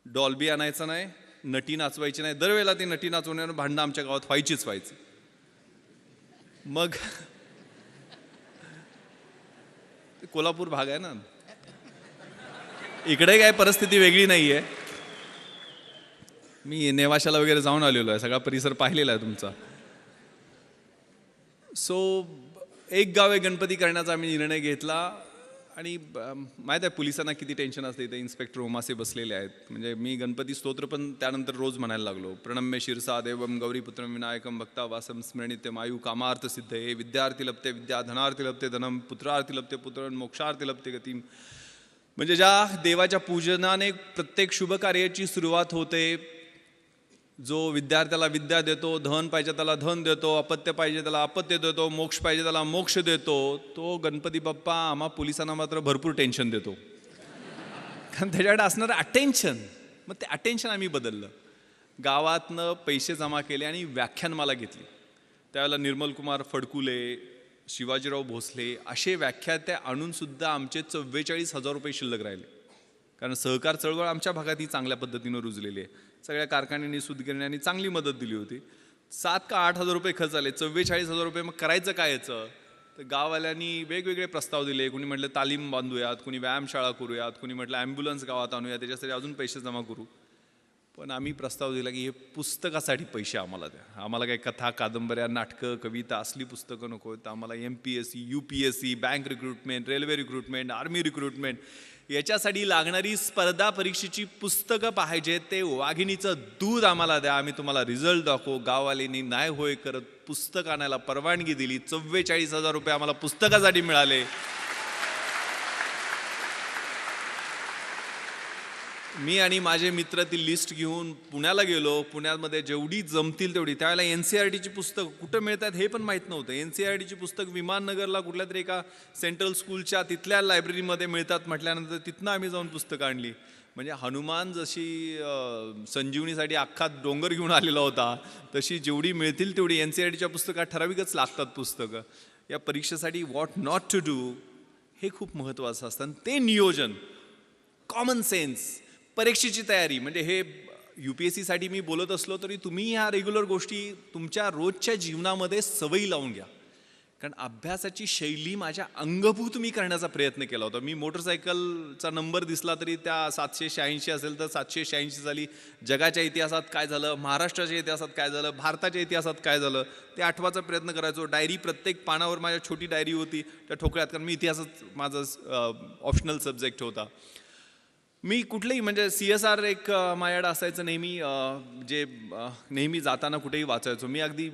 डॉल्बी आणायचं नाही, नटी नाचवायची नाही. दरवेळेला ती नटी नाचवण्यावर भांडणं आमच्या गावात व्हायची. मग कोल्हापूर भाग आहे ना, इकडे काय परिस्थिती वेगळी नाही आहे. मी नेवाशाला वगैरे जाऊन आलेलो आहे, सगळा परिसर पाहिलेला आहे तुमचा. सो एक गावे गणपती करण्याचा आम्ही निर्णय घेतला. आणि माहीत आहे पोलिसांना किती टेन्शन असते. इथे इन्स्पेक्टर ओमासे बसलेले आहेत. म्हणजे मी गणपती स्तोत्र पण त्यानंतर रोज म्हणायला लागलो. प्रणम्य शिरसा देवम गौरीपुत्रम विनायकम भक्ता वासम स्मरणित्यम आयु कामार्थ सिद्धये विद्यार्थी लभते विद्या धनार्थी लभते धनम पुत्रार्थी लभते पुत्र मोक्षार्थी लभते गतिम. म्हणजे ज्या देवाच्या पूजनाने प्रत्येक शुभ कार्याची सुरुवात होते, जो विद्यार्थ्याला विद्या देतो, धन पाहिजे त्याला धन देतो, अपत्य पाहिजे त्याला अपत्य देतो, मोक्ष पाहिजे त्याला मोक्ष देतो, तो गणपती बाप्पा आम्हा पोलिसांना मात्र भरपूर टेन्शन देतो. कारण त्याच्याकडे असणारं अटेन्शन. मग ते अटेन्शन आम्ही बदललं. गावातनं पैसे जमा केले आणि व्याख्यानमाला घेतली. त्यावेळेला निर्मल कुमार फडकुले, शिवाजीराव भोसले असे व्याख्याते आणून सुद्धा आमचे 44,000 रुपये शिल्लक राहिले. कारण सहकार चळवळ आमच्या भागात ही चांगल्या पद्धतीनं रुजलेली आहे. सगळ्या कारखान्यांनी सूतगिरण्यांनी चांगली मदत दिली होती. 7 का 8 हजार रुपये खर्च आले. 44,000 रुपये. मग करायचं काय याचं? तर गाववाल्यांनी वेगवेगळे प्रस्ताव दिले. कुणी म्हटलं तालीम बांधूयात, कुणी व्यायामशाळा करूयात, कुणी म्हटलं ॲम्ब्युलन्स गावात आणूया, त्याच्यासाठी अजून पैसे जमा करू. पण आम्ही प्रस्ताव दिला की हे पुस्तकासाठी पैसे आम्हाला द्या. आम्हाला काही कथा, कादंबऱ्या, नाटकं, कविता असली पुस्तकं नको. तर आम्हाला MPSC, UPSC, bank recruitment, railway recruitment, army recruitment याच्यासाठी लागणारी स्पर्धा परीक्षेची पुस्तकं पाहिजे. ते वाघिणीचं दूध आम्हाला द्या, आम्ही तुम्हाला रिझल्ट दाखवू. गाववाल्यांनी नाही होय करत पुस्तक आणायला परवानगी दिली. 44,000 रुपये आम्हाला पुस्तकासाठी मिळाले. मी आणि माझे मित्र ती लिस्ट घेऊन पुण्याला गेलो. पुण्यामध्ये जेवढी जमतील तेवढी. त्यावेळेला NCERTची पुस्तकं कुठं मिळतात हे पण माहीत नव्हतं. NCERTची पुस्तक विमाननगरला कुठल्या तरी एका सेंट्रल स्कूलच्या तिथल्या लायब्ररीमध्ये मिळतात म्हटल्यानंतर तिथनं आम्ही जाऊन पुस्तकं आणली. म्हणजे हनुमान जशी संजीवनीसाठी अख्खा डोंगर घेऊन आलेला होता, तशी जेवढी मिळतील तेवढी NCERTच्या पुस्तकात ठराविकच लागतात पुस्तकं. या परीक्षेसाठी व्हॉट नॉट टू डू हे खूप महत्त्वाचं असतं. ते नियोजन, कॉमन सेन्स, परीक्षेची तयारी. म्हणजे हे UPSCसाठी मी बोलत असलो तरी तुम्ही ह्या रेग्युलर गोष्टी तुमच्या रोजच्या जीवनामध्ये सवयी लावून घ्या. कारण अभ्यासाची शैली माझ्या अंगभूत मी करण्याचा प्रयत्न केला होता. मी मोटरसायकलचा नंबर दिसला तरी त्या 786 असेल तर 786 झाली. जगाच्या इतिहासात काय झालं, महाराष्ट्राच्या इतिहासात काय झालं, भारताच्या इतिहासात काय झालं ते आठवायचा प्रयत्न करायचो. डायरी प्रत्येक पानावर माझ्या छोटी डायरी होती त्या ठोकळ्यात. कारण मी इतिहासच माझा ऑप्शनल सब्जेक्ट होता. मी कुठलेही म्हणजे CSR एक माझ्याकडे असायचं नेहमी, जे नेहमी जाताना कुठेही वाचायचो. मी अगदी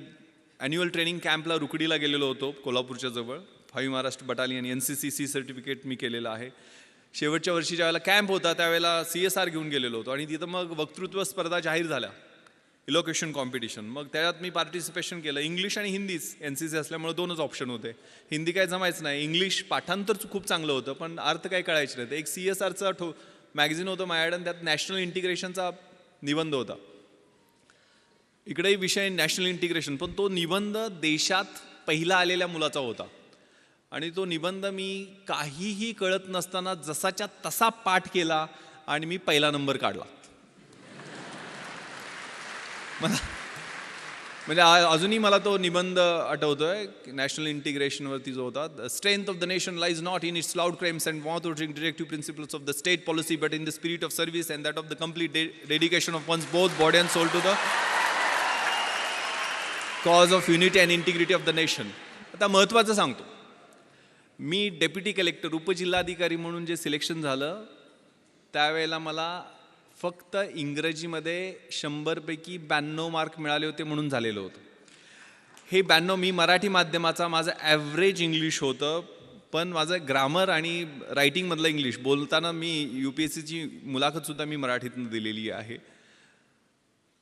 ॲन्युअल ट्रेनिंग कॅम्पला रुकडीला गेलेलो होतो कोल्हापूरच्या जवळ. 5 महाराष्ट्र बटालियन NCCC सर्टिफिकेट मी केलेलं आहे. शेवटच्या वर्षी ज्यावेळेला कॅम्प होता त्यावेळेला CSR घेऊन गेलेलो होतो. आणि तिथं मग वक्तृत्व स्पर्धा जाहीर झाल्या, इलोकेशन कॉम्पिटिशन. मग त्याच्यात मी पार्टिसिपेशन केलं. इंग्लिश आणि हिंदीच, NCC असल्यामुळे 2च ऑप्शन होते. हिंदी काय जमायचं नाही. इंग्लिश पाठांतर खूप चांगलं होतं पण अर्थ काय कळायचं नाही. एक CSRचा मॅगझिन होतं माझ्याकडे, त्यात नॅशनल इंटिग्रेशनचा निबंध होता. इकडेही विषय नॅशनल इंटिग्रेशन, पण तो निबंध देशात पहिला आलेल्या मुलाचा होता आणि तो निबंध मी काहीही कळत नसताना जसाच्या तसा पाठ केला आणि मी पहिला नंबर काढला. मला म्हणजे अजूनही मला तो निबंध आठवतोय नॅशनल इंटिग्रेशनवरती जो होता. The strength of the nation lies not in its loud claims and mouth watering directive principles of the state policy but in the spirit of service and that of the complete dedication of one's both body and soul to the cause of unity and integrity of the nation. आता महत्त्वाचं सांगतो, मी deputy collector उपजिल्हाधिकारी म्हणून जे selection झालं त्यावेळेला मला फक्त इंग्रजीमध्ये 100पैकी 92 मार्क मिळाले होते म्हणून झालेलं होतं. हे 92 मी मराठी माध्यमाचा माझं ॲव्हरेज इंग्लिश होतं, पण माझं ग्रामर आणि रायटिंगमधलं इंग्लिश बोलताना मी UPSCची मुलाखतसुद्धा मी मराठीतून दिलेली आहे.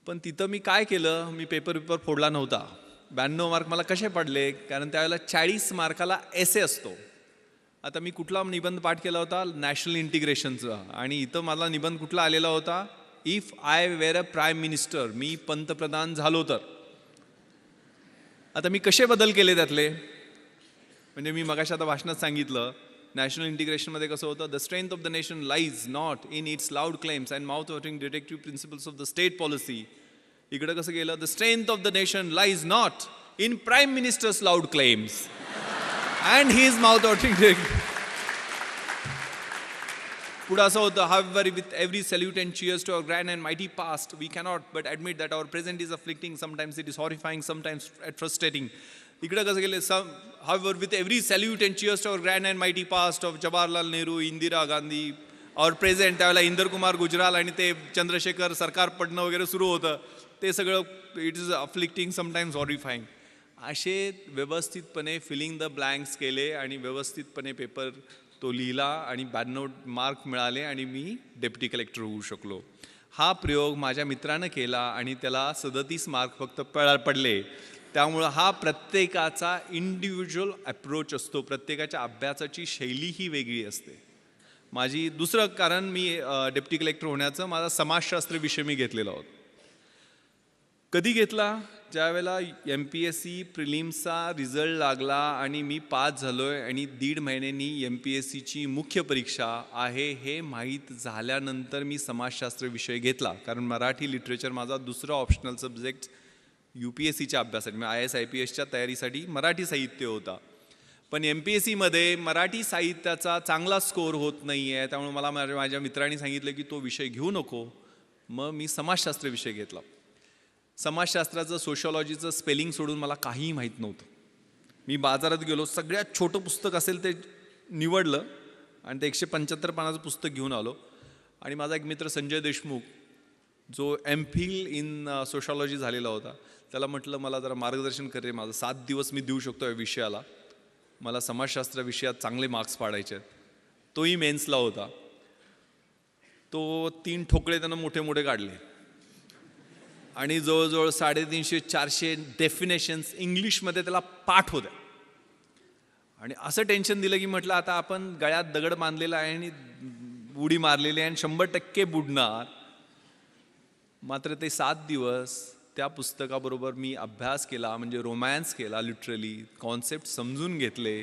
पण तिथं मी काय केलं, मी पेपर फोडला नव्हता. 92 मार्क मला कसे पडले, कारण त्यावेळेला 40 मार्काला एसे असतो. आता मी कुठला निबंध पाठ केला होता, नॅशनल इंटिग्रेशनचा, आणि इथं मला निबंध कुठला आलेला होता, if I wear a prime minister, मी पंतप्रधान झालो तर. आता मी कसे बदल केले त्यातले, म्हणजे मी मगाशी आता भाषणात सांगितलं नॅशनल इंटिग्रेशनमध्ये कसं होतं, the strength of the nation lies not in its loud claims and mouth watching directive principles of the state policy. इकडे कसं गेलं, the strength of the nation lies not in prime ministers loud claims and he is mouth watering. पुढे असं होतं, however with every salute and cheers to our grand and mighty past we cannot but admit that our present is afflicting, sometimes it is horrifying, sometimes frustrating. इकडे कसं गेले, however with every salute and cheers to our grand and mighty past of Jawaharlal Nehru, Indira Gandhi, our present, त्यावेळेला इंदर कुमार गुजराल आणि ते चंद्रशेखर सरकार पडणं वगैरे सुरू होतं, ते सगळं इट इज अफ्लिक्टिंग, समटाईम्स हॉरिफाईंग. असे व्यवस्थितपणे फिलिंग द ब्लँक्स केले आणि व्यवस्थितपणे पेपर तो लिहिला आणि 92 मार्क मिळाले आणि मी डेप्युटी कलेक्टर होऊ शकलो. हा प्रयोग माझ्या मित्रानं केला आणि त्याला 37 मार्क फक्त पडले. त्यामुळं हा प्रत्येकाचा इंडिव्हिज्युअल अप्रोच असतो, प्रत्येकाच्या अभ्यासाची शैली ही वेगळी असते. माझी दुसरं कारण, मी डेप्युटी कलेक्टर होण्याचं माझा समाजशास्त्र विषय मी घेतलेला होता. कधी घेतला, ज्यावेळेला MPSC प्रिलिम्सचा रिझल्ट लागला आणि मी पास झालो आहे आणि 1.5 महिन्यांनी MPSCची मुख्य परीक्षा आहे हे माहीत झाल्यानंतर मी समाजशास्त्र विषय घेतला. कारण मराठी लिटरेचर माझा दुसरा ऑप्शनल सब्जेक्ट UPSCच्या अभ्यासासाठी, IAS IPSच्या तयारीसाठी मराठी साहित्य होता. पण MPSCमध्ये मराठी साहित्याचा चांगला स्कोअर होत नाही आहे, त्यामुळे मला माझ्या मित्रांनी सांगितलं की तो विषय घेऊ नको. मग मी समाजशास्त्र विषय घेतला. समाजशास्त्राचं सोशॉलॉजीचं स्पेलिंग सोडून मला काहीही माहीत नव्हतं. मी बाजारात गेलो, सगळ्यात छोटं पुस्तक असेल ते निवडलं आणि ते 175 पानाचं पुस्तक घेऊन आलो. आणि माझा एक मित्र संजय देशमुख, जो MPhil इन सोशॉलॉजी झालेला होता, त्याला म्हटलं मला जरा मार्गदर्शन कर रे, माझं 7 दिवस मी देऊ शकतो या विषयाला, मला समाजशास्त्र विषयात चांगले मार्क्स पाडायचे आहेत. तोही मेन्सला होता. तो 3 ठोकळे त्यानं मोठे मोठे काढले आणि जवळजवळ 350-400 डेफिनेशन्स इंग्लिशमध्ये त्याला पाठ होत्या. आणि असं टेन्शन दिलं की म्हटलं आता आपण गळ्यात दगड बांधलेला आहे आणि उडी मारलेली आहे आणि 100% बुडणार. मात्र ते 7 दिवस त्या पुस्तकाबरोबर मी अभ्यास केला, म्हणजे रोमॅन्स केला, लिटरली कॉन्सेप्ट समजून घेतले.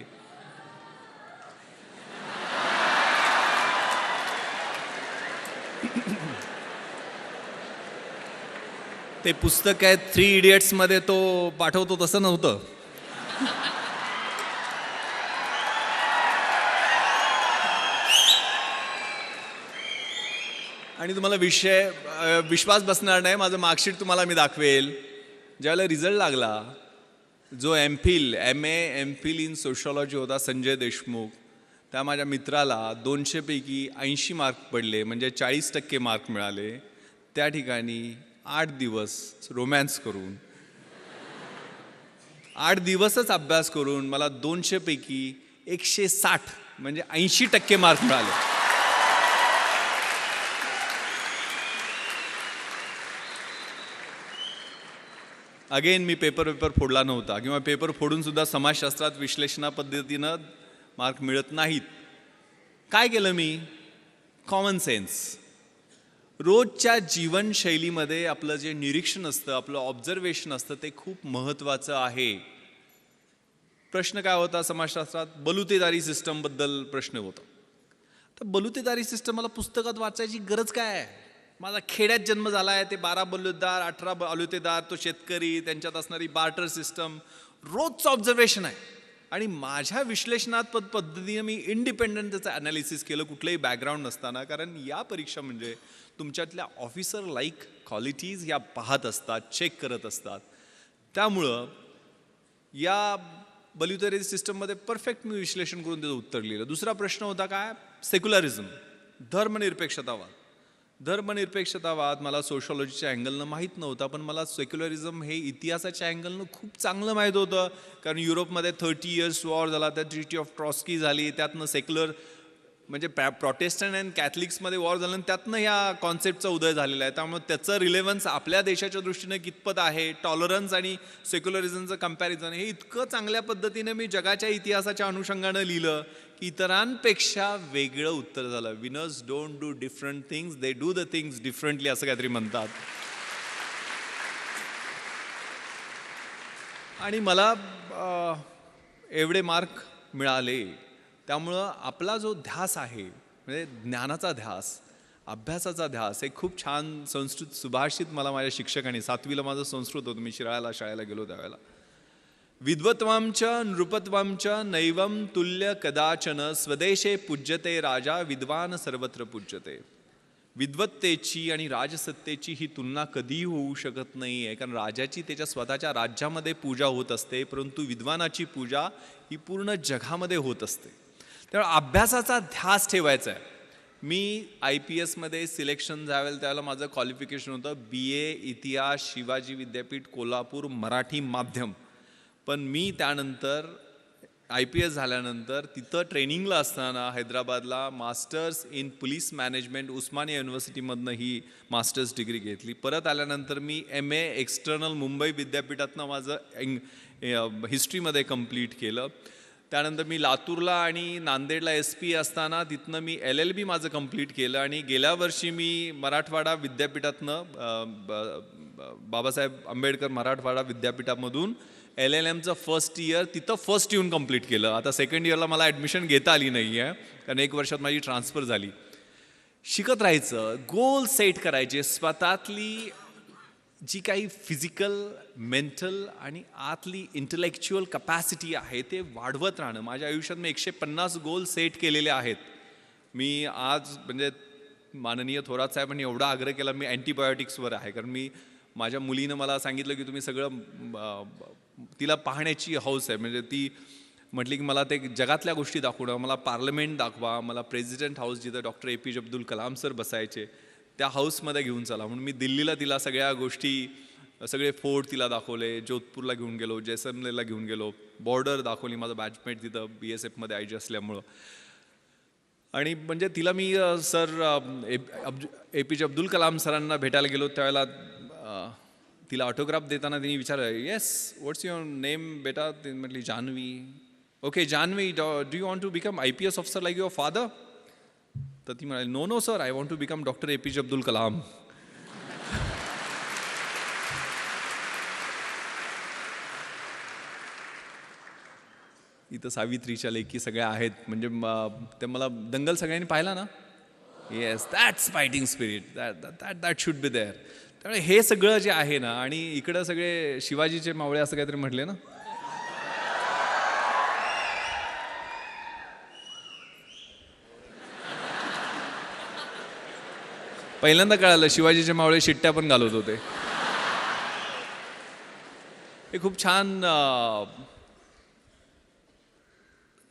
ते पुस्तक आहे 3 इडियट्समध्ये तो पाठवतो तसं नव्हतं. आणि तुम्हाला विश्वास बसणार नाही, माझं मार्कशीट तुम्हाला मी दाखवेल. ज्यावेळेला रिझल्ट लागला, जो MPhil इन सोशॉलॉजी होता संजय देशमुख, त्या माझ्या मित्राला 200 पैकी 80 मार्क पडले, म्हणजे 40% मार्क मिळाले. त्या ठिकाणी 8 दिवस रोमॅन्स करून, 8 दिवसच अभ्यास करून मला 200 पैकी 160 म्हणजे 80% मार्क मिळाले. अगेन मी पेपर फोडला नव्हता, किंवा पेपर फोडून सुद्धा समाजशास्त्रात विश्लेषणा पद्धतीनं मार्क मिळत नाहीत. काय केलं मी, कॉमन सेन्स. रोजच्या जीवनशैलीमध्ये आपलं जे निरीक्षण असतं, आपलं ऑब्झर्वेशन असतं, ते खूप महत्त्वाचं आहे. प्रश्न काय होता समाजशास्त्रात? बलुतेदारी सिस्टमबद्दल प्रश्न होता. तर बलुतेदारी सिस्टम मला पुस्तकात वाचायची गरज काय आहे? माझा खेड्यात जन्म झाला आहे, ते 12 बलुतेदार, 18 बलुतेदार, तो शेतकरी, त्यांच्यात असणारी बार्टर सिस्टम, रोजचं ऑब्झर्वेशन आहे. आणि माझ्या विश्लेषणात्मक पद्धतीने मी इंडिपेंडंट त्याचं ॲनालिसिस केलं, कुठलंही बॅकग्राऊंड नसताना. कारण या परीक्षा म्हणजे तुमच्यातल्या ऑफिसर लाईक क्वालिटीज या पाहत असतात, चेक करत असतात. त्यामुळं या बल्युटरी सिस्टममध्ये परफेक्ट मी विश्लेषण करून त्याचं उत्तर लिहिलं. दुसरा प्रश्न होता काय? सेक्युलरिझम, धर्मनिरपेक्षतावाद. धर्मनिरपेक्षतावाद मला सोशॉलॉजीच्या अँगलनं माहीत नव्हता, पण मला सेक्युलरिझम हे इतिहासाच्या अँगलनं खूप चांगलं माहीत होतं. कारण युरोपमध्ये 30 इयर्स वॉर झाला, त्या ट्रिटी ऑफ ट्रॉस्की झाली, त्यातनं सेक्युलर म्हणजे प्रोटेस्टंट अँड कॅथलिक्समध्ये वॉर झालं, आणि त्यातनं ह्या कॉन्सेप्टचा उदय झालेला आहे. त्यामुळे त्याचं रिलेव्हन्स आपल्या देशाच्या दृष्टीने कितपत आहे, टॉलरन्स आणि सेक्युलरिझमचं कम्पॅरिझन, हे इतकं चांगल्या पद्धतीने मी जगाच्या इतिहासाच्या अनुषंगानं लिहिलं की इतरांपेक्षा वेगळं उत्तर झालं. Winners don't do different things, they do the things differently, असं काहीतरी म्हणतात. आणि मला एवढे मार्क मिळाले. त्यामुळं आपला जो ध्यास आहे, म्हणजे ज्ञानाचा ध्यास, अभ्यासाचा ध्यास, हे खूप छान संस्कृत सुभाषित मला माझ्या शिक्षकांनी, 7वीला माझं संस्कृत होतं, मी शाळेला गेलो त्यावेळेला, विद्वत्वांच नृपत्वांच नैवम तुल्य कदाचन स्वदेशे पूज्यते राजा विद्वान सर्वत्र पूज्यते. विद्वत्तेची आणि राजसत्तेची ही तुलना कधीही होऊ शकत नाही आहे. कारण राजाची त्याच्या स्वतःच्या राज्यामध्ये पूजा होत असते, परंतु विद्वानाची पूजा ही पूर्ण जगामध्ये होत असते. त्यामुळे अभ्यासाचा ध्यास ठेवायचा आहे. मी IPSमध्ये सिलेक्शन झालं त्यावेळेला माझं क्वालिफिकेशन होतं BA इतिहास, शिवाजी विद्यापीठ कोल्हापूर, मराठी माध्यम. पण मी त्यानंतर IPS झाल्यानंतर तिथं ट्रेनिंगला असताना हैदराबादला masters in police management Osmania युनिव्हर्सिटीमधनं he masters degree घेतली. परत आल्यानंतर मी MA एक्सटर्नल मुंबई विद्यापीठातनं माझं हिस्ट्रीमध्ये कंप्लीट केलं. त्यानंतर मी लातूरला आणि नांदेडला SP असताना तिथनं मी LLB माझं कंप्लीट केलं. आणि गेल्या वर्षी मी मराठवाडा विद्यापीठातनं बाबासाहेब आंबेडकर मराठवाडा विद्यापीठामधून LLMचं फर्स्ट इयर तिथं फर्स्ट येऊन कंप्लीट केलं. आता सेकंड इयरला मला ॲडमिशन घेता आली नाही आहे, कारण 1 वर्षात माझी ट्रान्सफर झाली. शिकत राहायचं, गोल सेट करायचे, स्वतःतली जी काही फिजिकल, मेंटल आणि आतली इंटलेक्च्युअल कपॅसिटी आहे ते वाढवत राहणं. माझ्या आयुष्यात मी 150 गोल सेट केलेले आहेत. मी आज म्हणजे माननीय थोरात साहेबांनी एवढा आग्रह केला, मी अँटीबायोटिक्सवर आहे. कारण मी माझ्या मुलीनं मला सांगितलं की तुम्ही सगळं, तिला पाहण्याची हौस आहे. म्हणजे ती म्हटली की मला ते जगातल्या गोष्टी दाखवणं, मला पार्लमेंट दाखवा, मला प्रेसिडेंट हाऊस जिथं doctor APJ Abdul Kalam sir बसायचे त्या हाऊसमध्ये घेऊन चला. म्हणून मी दिल्लीला तिला सगळ्या गोष्टी, सगळे फोर्ट तिला दाखवले, जोधपूरला घेऊन गेलो, जैसलमेरला घेऊन गेलो, बॉर्डर दाखवली, माझं बॅचमेट तिथं BSFमध्ये IG असल्यामुळं. आणि म्हणजे तिला मी सर APJ अब्दुल कलाम सरांना भेटायला गेलो त्यावेळेला तिला ऑटोग्राफ देताना तिने विचारलं, येस व्हॉट्स युअर नेम बेटा? ती म्हटली Janhvi. Okay Janhvi, do you want to become IPS officer like your father? तर ती म्हणाली, no no sir, I want to become doctor APJ Abdul Kalam. इथं सावित्रीच्या लेखी सगळ्या आहेत. म्हणजे ते मला दंगल सगळ्यांनी पाहिला ना? Yes, that's fighting spirit, that should be there. त्यामुळे हे सगळं जे आहे ना, आणि इकडं सगळे शिवाजीचे मावळे असं काहीतरी म्हटले ना, पहिल्यांदा कळालं शिवाजीचे मावळे शिट्ट्या पण घालत होते. हे खूप छान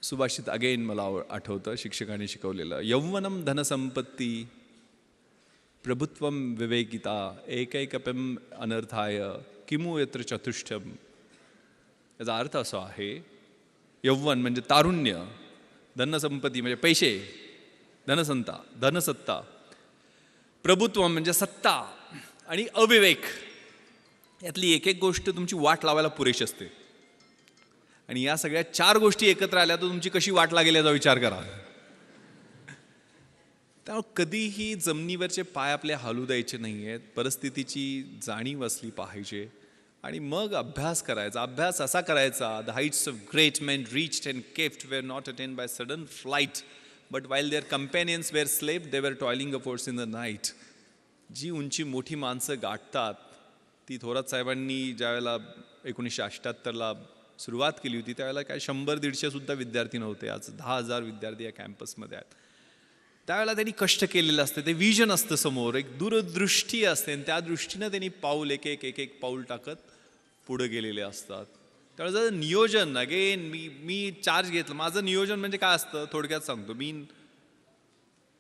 सुभाषित अगेन मला आठवतं, शिक्षकांनी शिकवलेलं. यौवनम धनसंपत्ती प्रभुत्वम विवेकिता एकैकपम अनर्थाय किमु यत्र चतुष्टयम. याचा अर्थ असा आहे, यौवन म्हणजे तारुण्य, धनसंपत्ती म्हणजे पैसे, धनसत्ता, प्रभुत्व म्हणजे सत्ता, आणि अविवेक, यातली एक एक गोष्ट तुमची वाट लावायला पुरेशी असते. आणि या सगळ्या 4 गोष्टी एकत्र आल्या तर तुमची कशी वाट लागेल याचा विचार करा. त्यामुळे कधीही जमिनीवरचे पाय आपले हालू द्यायचे नाही आहेत. परिस्थितीची जाणीव असली पाहिजे आणि मग अभ्यास करायचा. अभ्यास असा करायचा, the heights of great main reached and kept wear not attain by sudden flight, but while there कंपॅनियन्स wear slab they were toiling affords in the night. जी उंची मोठी माणसं गाठतात ती थोरात साहेबांनी ज्यावेळेला 1978ला सुरुवात केली होती त्यावेळेला काय 100-150 सुद्धा विद्यार्थी नव्हते. आज 10,000 विद्यार्थी या कॅम्पसमध्ये आहेत. त्यावेळेला त्यांनी कष्ट केलेलं असतं, ते विजन असतं समोर, एक दूरदृष्टी असते आणि त्या दृष्टीनं त्यांनी पाऊल एक एक पाऊल टाकत पुढे गेलेले असतात. त्यावेळेला जर नियोजन अगेन मी चार्ज घेतलं. माझं नियोजन म्हणजे काय असतं थोडक्यात सांगतो. मी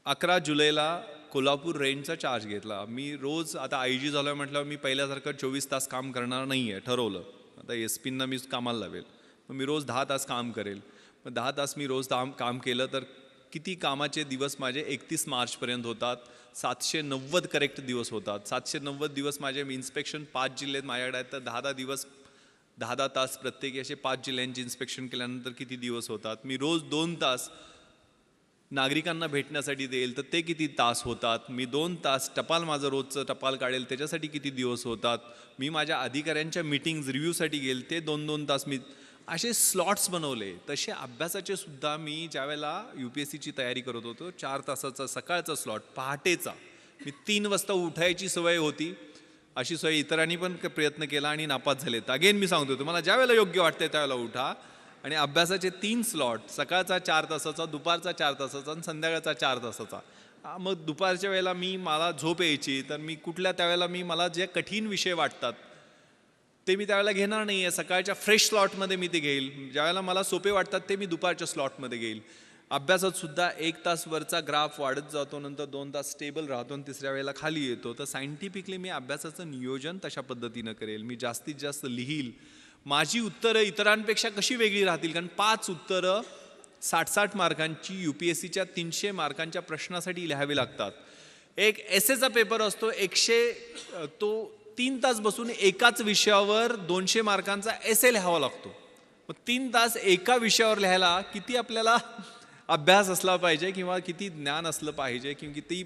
11 जुलैला कोल्हापूर रेंजचा चार्ज घेतला. मी रोज आता IG झालो आहे म्हटल्यावर मी पहिल्यासारखं 24 तास काम करणार नाही आहे ठरवलं. आता SP-ना मी कामाला लावेल, मग मी रोज 10 तास काम करेल. मग 10 तास मी रोज काम केलं तर किती कामाचे दिवस माझे 31 मार्चपर्यंत होतात. 790 करेक्ट दिवस होतात. 790 दिवस माझे इन्स्पेक्शन 5 जिल्ह्यात माझ्याकडे आहेत तर 10 दिवस 10 तास प्रत्येकी असे 5 जिल्ह्यांची इन्स्पेक्शन केल्यानंतर किती दिवस होतात. मी रोज 2 तास नागरिकांना भेटण्यासाठी देईल तर ते किती तास होतात. मी 2 तास टपाल माझं रोजचं टपाल काढेल त्याच्यासाठी किती दिवस होतात. मी माझ्या अधिकाऱ्यांच्या मीटिंग्ज रिव्ह्यूसाठी गेल ते 2-2 तास मी असे स्लॉट्स बनवले. तसे अभ्यासाचे सुद्धा मी ज्यावेळेला UPSCची तयारी करत होतो 4 तासाचा सकाळचा स्लॉट पहाटेचा, मी 3 वाजता उठायची सवय होती. अशी सवय इतरांनी पण प्रयत्न केला आणि नापास झालेत. अगेन मी सांगतो तुम्हाला ज्यावेळेला योग्य वाटते त्यावेळेला उठा आणि अभ्यासाचे 3 स्लॉट, सकाळचा 4 तासाचा, दुपारचा 4 तासाचा आणि संध्याकाळचा 4 तासाचा. मग दुपारच्या वेळेला मला झोप यायची तर मी त्यावेळेला मला जे कठीण विषय वाटतात ते मी त्यावेळेला घेणार नाही आहे. सकाळच्या फ्रेश स्लॉटमध्ये मी ते घेईल. ज्यावेळेला मला सोपे वाटतात ते मी दुपारच्या स्लॉटमध्ये घेईल. अभ्यासात सुद्धा 1 तास वरचा ग्राफ वाढत जातो, नंतर 2 तास स्टेबल राहतो आणि तिसऱ्या वेळेला खाली येतो. तर सायंटिफिकली मी अभ्यासाचं नियोजन तशा पद्धतीनं करेल. मी जास्तीत जास्त लिहील. माझी उत्तरं इतरांपेक्षा कशी वेगळी राहतील, कारण 5 उत्तरं 60-60 मार्कांची UPSCच्या 300 मार्कांच्या प्रश्नासाठी लिहावी लागतात. एक एसेचा पेपर असतो तो 3 तास बसून एकाच विषयावर 200 मार्कांचा एसे लिहावा लागतो. मग 3 तास एका विषयावर लिहायला किती आपल्याला अभ्यास असला पाहिजे किंवा किती ज्ञान असलं पाहिजे किंवा किती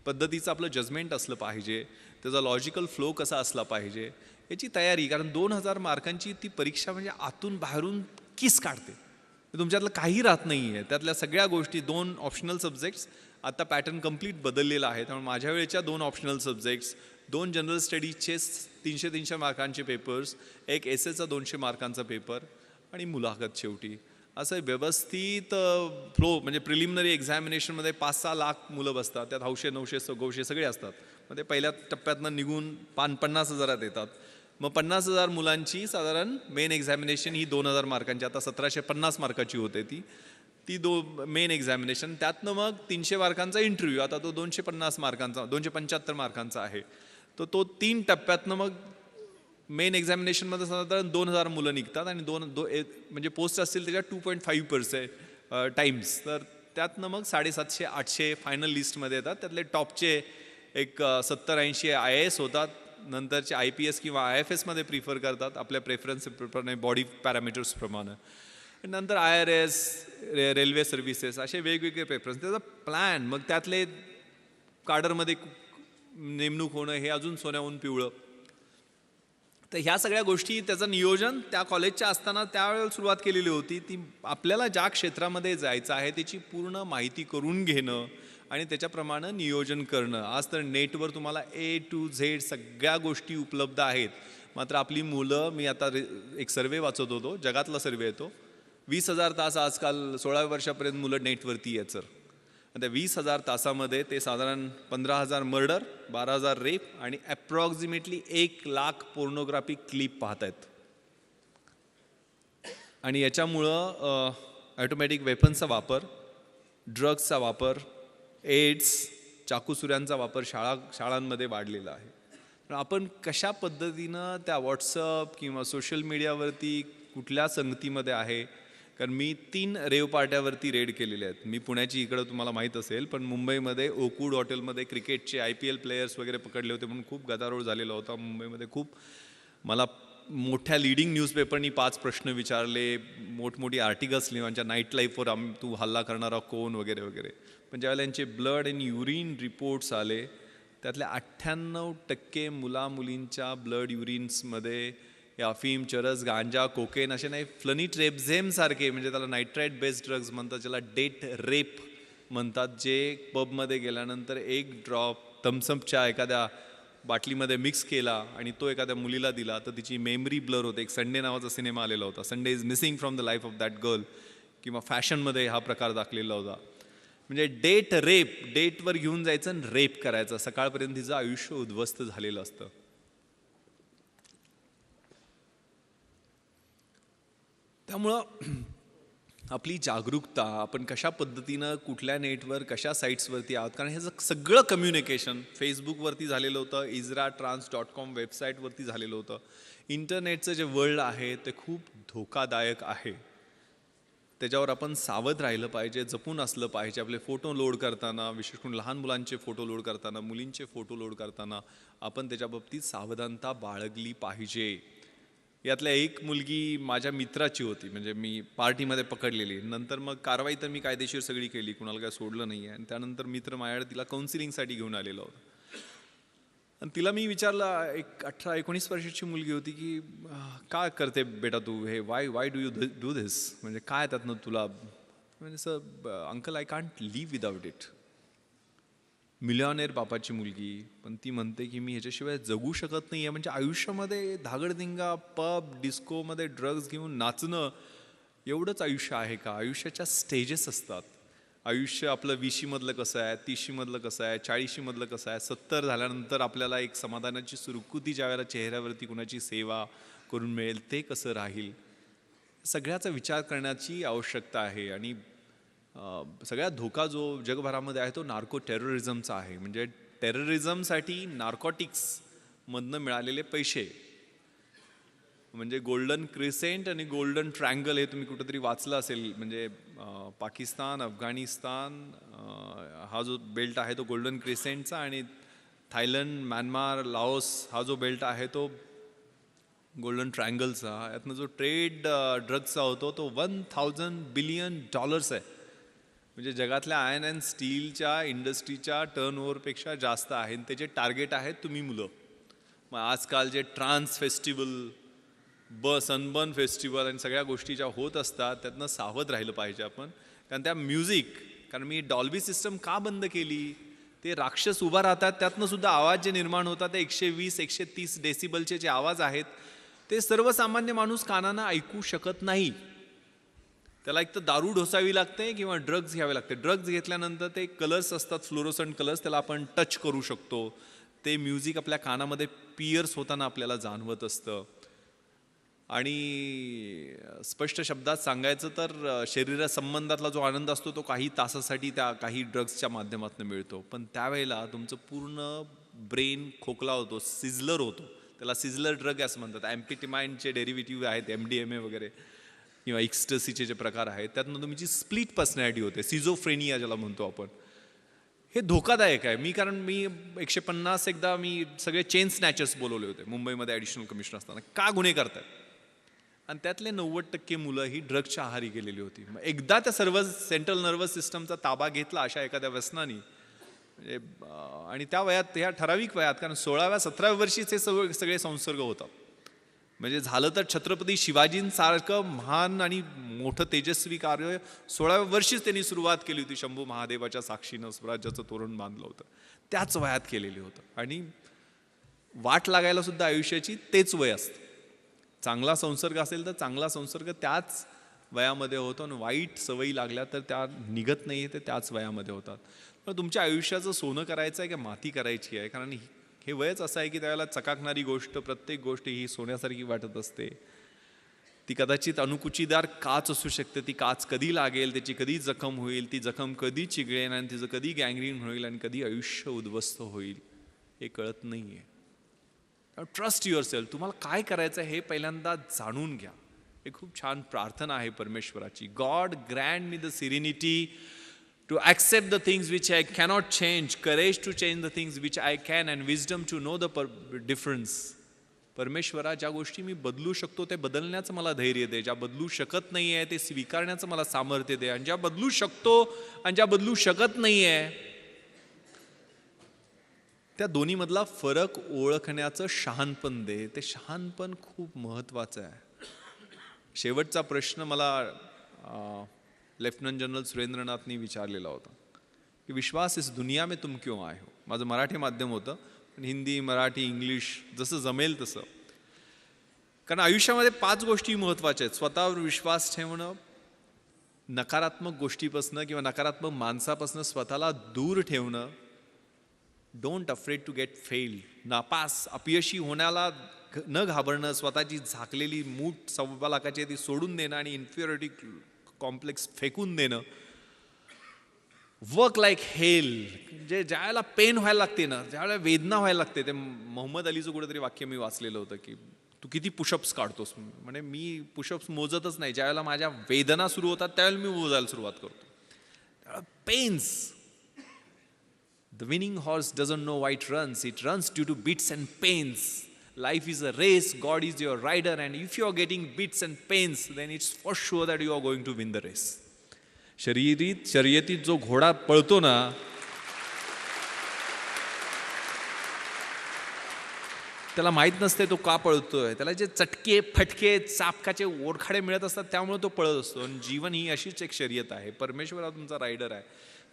पद्धतीचं आपलं जजमेंट असलं पाहिजे, त्याचा लॉजिकल फ्लो कसा असला पाहिजे याची तयारी. कारण 2000 मार्कांची ती परीक्षा म्हणजे आतून बाहेरून किस काढते. तुमच्यातलं काही राहत नाही आहे. त्यातल्या सगळ्या गोष्टी 2 ऑप्शनल सब्जेक्ट्स, आता पॅटर्न कंप्लीट बदललेला आहे. त्यामुळे माझ्या वेळेच्या 2 ऑप्शनल सब्जेक्ट्स, 2 जनरल स्टडीजचे 300 मार्कांचे पेपर्स, एक एसेचा 200 मार्कांचा पेपर आणि मुलाखत शेवटी. असं व्यवस्थित फ्लो म्हणजे प्रिलिमिनरी एक्झामिनेशनमध्ये 5-6 लाख मुलं बसतात. त्यात 900 सगळे असतात. मग ते पहिल्या टप्प्यातनं निघून 50,000 येतात. मग 50,000 मुलांची साधारण मेन एक्झामिनेशन ही 2000 मार्कांची, आता 1750 मार्काची होते ती मेन एक्झामिनेशन. त्यातनं मग 300 मार्कांचा इंटरव्ह्यू, आता तो 250 मार्कांचा 275 मार्कांचा आहे. तो 3 टप्प्यातनं मग मेन एक्झामिनेशनमध्ये साधारण 2000 मुलं निघतात आणि म्हणजे पोस्ट असतील त्याच्या 2.5% टाइम्स. तर त्यातनं मग 750-800 फायनल लिस्टमध्ये येतात. त्यातले टॉपचे एक 70-80 IAS होतात. नंतरचे IPS किंवा IFS मध्ये प्रिफर करतात आपल्या प्रेफरन्सप्रमाणे, बॉडी पॅरामीटर्सप्रमाणे. नंतर IRS, रेल्वे सर्व्हिसेस, असे वेगवेगळे प्रेफरन्स. त्याचा प्लॅन, मग त्यातले काडरमध्ये नेमणूक होणं हे अजून सोन्याहून पिवळं. तर ह्या सगळ्या गोष्टी, त्याचं नियोजन त्या कॉलेजच्या असताना त्यावेळेला सुरुवात केलेली होती. ती आपल्याला ज्या क्षेत्रामध्ये जायचं आहे त्याची पूर्ण माहिती करून घेणं आणि त्याच्याप्रमाणे नियोजन करणं. आज तर नेटवर तुम्हाला A to Z सगळ्या गोष्टी उपलब्ध आहेत. मात्र आपली मुलं, मी आता एक सर्वे वाचत होतो, जगातला सर्वे येतो, 20,000 तास आजकाल 16 वर्षापर्यंत मुलं नेटवरती आहेत सर. त्या 20,000 तासामध्ये ते साधारण 15,000 मर्डर, 12,000 रेप आणि ॲप्रॉक्सिमेटली 1,00,000 पोर्नोग्राफी क्लिप पाहत आहेत. आणि याच्यामुळं ऑटोमॅटिक वेपन्सचा वापर, ड्रग्सचा वापर, एड्स, चाकूसुऱ्यांचा वापर शाळांमध्ये वाढलेला आहे. तर आपण कशा पद्धतीनं त्या व्हॉट्सअप किंवा सोशल मीडियावरती कुठल्या संगतीमध्ये आहे. कारण मी 3 रेव पार्ट्यावरती रेड केलेले आहेत. मी पुण्याची इकडं तुम्हाला माहीत असेल, पण मुंबईमध्ये ओकूड हॉटेलमध्ये क्रिकेटचे IPL प्लेयर्स वगैरे पकडले होते म्हणून खूप गदारोळ झालेला होता मुंबईमध्ये. खूप मला मोठ्या लिडिंग न्यूजपेपरनी 5 प्रश्न विचारले, मोठमोठी आर्टिकल्स लिहायच्या नाईट लाईफवर तू हल्ला करणारा कोण वगैरे वगैरे. पण ज्यावेळेला यांचे ब्लड आणि युरिन रिपोर्ट्स आले, त्यातल्या 98% मुलामुलींच्या ब्लड युरिन्समध्ये अफीम, चरस, गांजा, कोकेन असे नाही, फ्लनिट्रेप्झेम सारखे, म्हणजे त्याला नायट्राईट बेस्ड ड्रग्ज म्हणतात, ज्याला डेट रेप म्हणतात, जे पबमध्ये गेल्यानंतर एक ड्रॉप थम्सअपच्या एखाद्या बाटलीमध्ये मिक्स केला आणि तो एखाद्या मुलीला दिला तर तिची मेमरी ब्लर होते. एक संडे नावाचा सिनेमा आलेला होता, Sunday is missing from the life of that girl, किंवा फॅशनमध्ये हा प्रकार दाखलेला होता. म्हणजे डेट रेप, डेटवर घेऊन जायचं आणि रेप करायचं, सकाळपर्यंत तिचं आयुष्य उद्ध्वस्त झालेलं असतं. त्यामुळं आपली जागरूकता, आपण कशा पद्धतीनं कुठल्या नेटवर कशा साईट्सवरती आहोत, कारण हे सगळं कम्युनिकेशन फेसबुकवरती झालेलं होतं, izratrans.com वेबसाईटवरती झालेलं होतं. इंटरनेटचं जे वर्ल्ड आहे ते खूप धोकादायक आहे. त्याच्यावर आपण सावध राहिलं पाहिजे, जपून असलं पाहिजे. आपले फोटो लोड करताना, विशेष करून लहान मुलांचे फोटो लोड करताना, मुलींचे फोटो लोड करताना आपण त्याच्या बाबतीत सावधानता बाळगली पाहिजे. यातल्या एक मुलगी माझ्या मित्राची होती, म्हणजे मी पार्टीमध्ये पकडलेली. नंतर मग कारवाई तर मी कायदेशीर सगळी केली, कुणाला काय सोडलं नाही आहे. आणि त्यानंतर मित्र माझ्याकडे तिला काउन्सिलिंगसाठी घेऊन आलेला होता. आणि तिला मी विचारलं, एक 18-19 वर्षाची मुलगी होती, की काय करते बेटा तू हे, why do you do this, म्हणजे काय त्यातनं तुला, म्हणजे sir uncle I can't leave without it. मिलियनेर बापाची मुलगी, पण ती म्हणते की मी ह्याच्याशिवाय जगू शकत नाही आहे. म्हणजे आयुष्यामध्ये धागडधिंगा, पब, डिस्कोमध्ये ड्रग्ज घेऊन नाचणं एवढंच आयुष्य आहे का? आयुष्याच्या स्टेजेस असतात. आयुष्य आपलं 20मधलं कसं आहे, 30मधलं कसं आहे, 40मधलं कसं आहे, 70 झाल्यानंतर आपल्याला एक समाधानाची सुरकुती ज्यावेळेला चेहऱ्यावरती कुणाची सेवा करून मिळेल ते कसं राहील, सगळ्याचा विचार करण्याची आवश्यकता आहे. आणि सगळ्यात धोका जो जगभरामध्ये आहे तो नार्को टेररिझमचा आहे. म्हणजे टेररिझमसाठी नार्कोटिक्समधनं मिळालेले पैसे, म्हणजे गोल्डन क्रिसेंट आणि गोल्डन ट्रँगल हे तुम्ही कुठेतरी वाचलं असेल. म्हणजे पाकिस्तान, अफगाणिस्तान हा जो बेल्ट आहे तो गोल्डन क्रिसेंटचा, आणि थायलंड, म्यानमार, लाओस हा जो बेल्ट आहे तो गोल्डन ट्रँगलचा. यातनं जो ट्रेड ड्रग्सचा होतो तो $1000 बिलियन आहे. म्हणजे जगातल्या आयर्न अँड स्टीलच्या इंडस्ट्रीच्या टर्नओव्हरपेक्षा जास्त आहे. आणि त्याचे टार्गेट आहेत तुम्ही मुलं. मग आजकाल जे ट्रान्स फेस्टिवल, सनबर्न फेस्टिवल आणि सगळ्या गोष्टी ज्या होत असतात त्यातनं सावध राहिलं पाहिजे आपण. कारण त्या म्युझिक, कारण मी डॉल्बी सिस्टम का बंद केली, ते राक्षस उभा राहतात, त्यातनं सुद्धा आवाज जे निर्माण होतात ते 120-130 डेसिबलचे जे आवाज आहेत ते सर्वसामान्य माणूस कानानं ऐकू शकत नाही. त्याला एक तर दारू ढोसावी लागते किंवा ड्रग्ज घ्यावे लागते. ड्रग्ज घेतल्यानंतर ते कलर्स असतात, फ्लोरोसंट कलर्स, त्याला आपण टच करू शकतो. ते म्युझिक आपल्या कानामध्ये पिअर्स होताना आपल्याला जाणवत असतं. आणि स्पष्ट शब्दात सांगायचं तर शरीरासंबंधातला जो आनंद असतो तो काही तासासाठी त्या काही ड्रग्सच्या माध्यमातून मिळतो. पण त्यावेळेला तुमचं पूर्ण ब्रेन खोकला होतो, सिझलर होतो. त्याला सिझलर ड्रग असं म्हणतात. ॲम्फिटिमाइनचे डेरिव्हेटिव्ह आहेत, MDMA वगैरे, किंवा एक्स्टसीचे जे प्रकार आहेत, त्यातनं तुमची स्प्लिट पर्सनॅलिटी होते, सिझोफ्रेनिया ज्याला म्हणतो आपण. हे धोकादायक आहे. कारण मी 150 एकदा मी सगळे चेन स्नॅचर्स बोलवले होते मुंबईमध्ये ॲडिशनल कमिशनर असताना. का गुन्हे करतात? आणि त्यातले 90% मुलं ही ड्रग्सच्या आहारी गेलेली होती. मग एकदा त्या सर्व सेंट्रल नर्वस सिस्टमचा ताबा घेतला अशा एखाद्या व्यसनाने, म्हणजे आणि त्या वयात, ह्या ठराविक वयात, कारण 16व्या-17व्या वर्षीच हे सगळे संसर्ग होतात. म्हणजे झालं तर छत्रपती शिवाजींसारखं महान आणि मोठं तेजस्वी कार्य 16व्या वर्षीच त्यांनी सुरुवात केली होती. शंभू महादेवाच्या साक्षीनं स्वराज्याचं तोरण बांधलं होतं, त्याच वयात केलेलं होतं. आणि वाट लागायला सुद्धा आयुष्याची तेच वय असतं. चांगला संसर्ग असेल तर चांगला संसर्ग त्याच वयामध्ये होतो, आणि वाईट सवयी लागल्या तर त्या निघत नाही, ते त्याच वयामध्ये होतात. पण तुमच्या आयुष्याचं सोनं करायचं आहे की माती करायची आहे? कारण हे वयच असं आहे की त्यावेळेला चकाकणारी गोष्ट, प्रत्येक गोष्ट ही सोन्यासारखी वाटत असते. ती कदाचित अणुकुचीदार काच असू शकते. ती काच कधी लागेल, त्याची कधी जखम होईल, ती जखम कधी चिघळेल, आणि तिचं कधी गँग्रीन होईल, आणि कधी आयुष्य उद्ध्वस्त होईल हे कळत नाही आहे. Trust your self. तुम्हाला काय करायचं आहे हे पहिल्यांदा जाणून घ्या. हे खूप छान प्रार्थना आहे परमेश्वराची. God Grant me the serenity to accept the things which I cannot change, courage to change the things which I can, and wisdom to know the difference. परमेश्वरा, ज्या गोष्टी मी बदलू शकतो ते बदलण्याचं मला धैर्य दे, ज्या बदलू शकत नाही आहे ते स्वीकारण्याचं मला सामर्थ्य दे, आणि ज्या बदलू शकतो आणि ज्या बदलू शकत नाही आहे त्या दोन्हीमधला फरक ओळखण्याचं शहाणपण दे. ते शहाणपण खूप महत्त्वाचं आहे. शेवटचा प्रश्न मला लेफ्टनंट जनरल सुरेंद्रनाथनी विचारलेला होता की विश्वास इस दुनिया में तुम क्यों आए हो. माझं मराठी माध्यम होतं, पण हिंदी, मराठी, इंग्लिश जसं जमेल तसं. कारण आयुष्यामध्ये 5 गोष्टी महत्त्वाच्या आहेत. स्वतःवर विश्वास ठेवणं, नकारात्मक गोष्टीपासनं किंवा नकारात्मक माणसापासनं स्वतःला दूर ठेवणं, don't afraid to get fail, नापास अपयशी होण्याला न घाबरणं, स्वतःची झाकलेली मूठ 1.25 लाखाची ती सोडून देणं आणि इन्फिरियरिटी कॉम्प्लेक्स फेकून देणं, वर्क लाईक हेल, म्हणजे ज्यावेळेला पेन व्हायला लागते ना, ज्यावेळेला वेदना व्हायला लागते. ते मोहम्मद अलीचं कुठेतरी वाक्य मी वाचलेलं होतं की तू किती पुशअप्स काढतोस. म्हणजे मी पुशअप्स मोजतच नाही, ज्यावेळेला माझ्या वेदना सुरू होतात त्यावेळेला मी मोजायला सुरुवात करतो. त्यावेळेला pains. The winning horse doesn't know why it runs, it runs due to beats and pains. Life is a race, God is your rider, and if you are getting beats and pains, then it's for sure that you are going to win the race. शर्यतीत जो घोडा पळतो ना, त्याला माहीत नसते तो का पळतोय. त्याला जे चटके, फटके, चापकाचे ओरखाडे मिळत असतात त्यामुळे तो पळत असतो. आणि जीवन ही अशीच एक शर्यत आहे. परमेश्वर हा तुमचा रायडर आहे,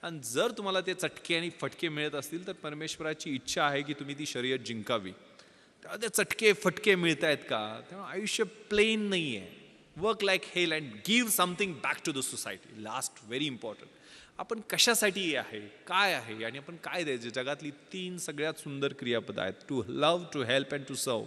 आणि जर तुम्हाला ते चटके आणि फटके मिळत असतील तर परमेश्वराची इच्छा आहे की तुम्ही ती शर्यत जिंकावी. तेव्हा ते चटके फटके मिळत आहेत का, तेव्हा आयुष्य प्लेन नाही आहे. Work like hell and give something back to the society. Last, very important. आपण कशासाठी आहे, काय आहे आणि आपण काय द्यायचं. जगातली 3 सगळ्यात सुंदर क्रियापद आहेत. To love, to help and to serve.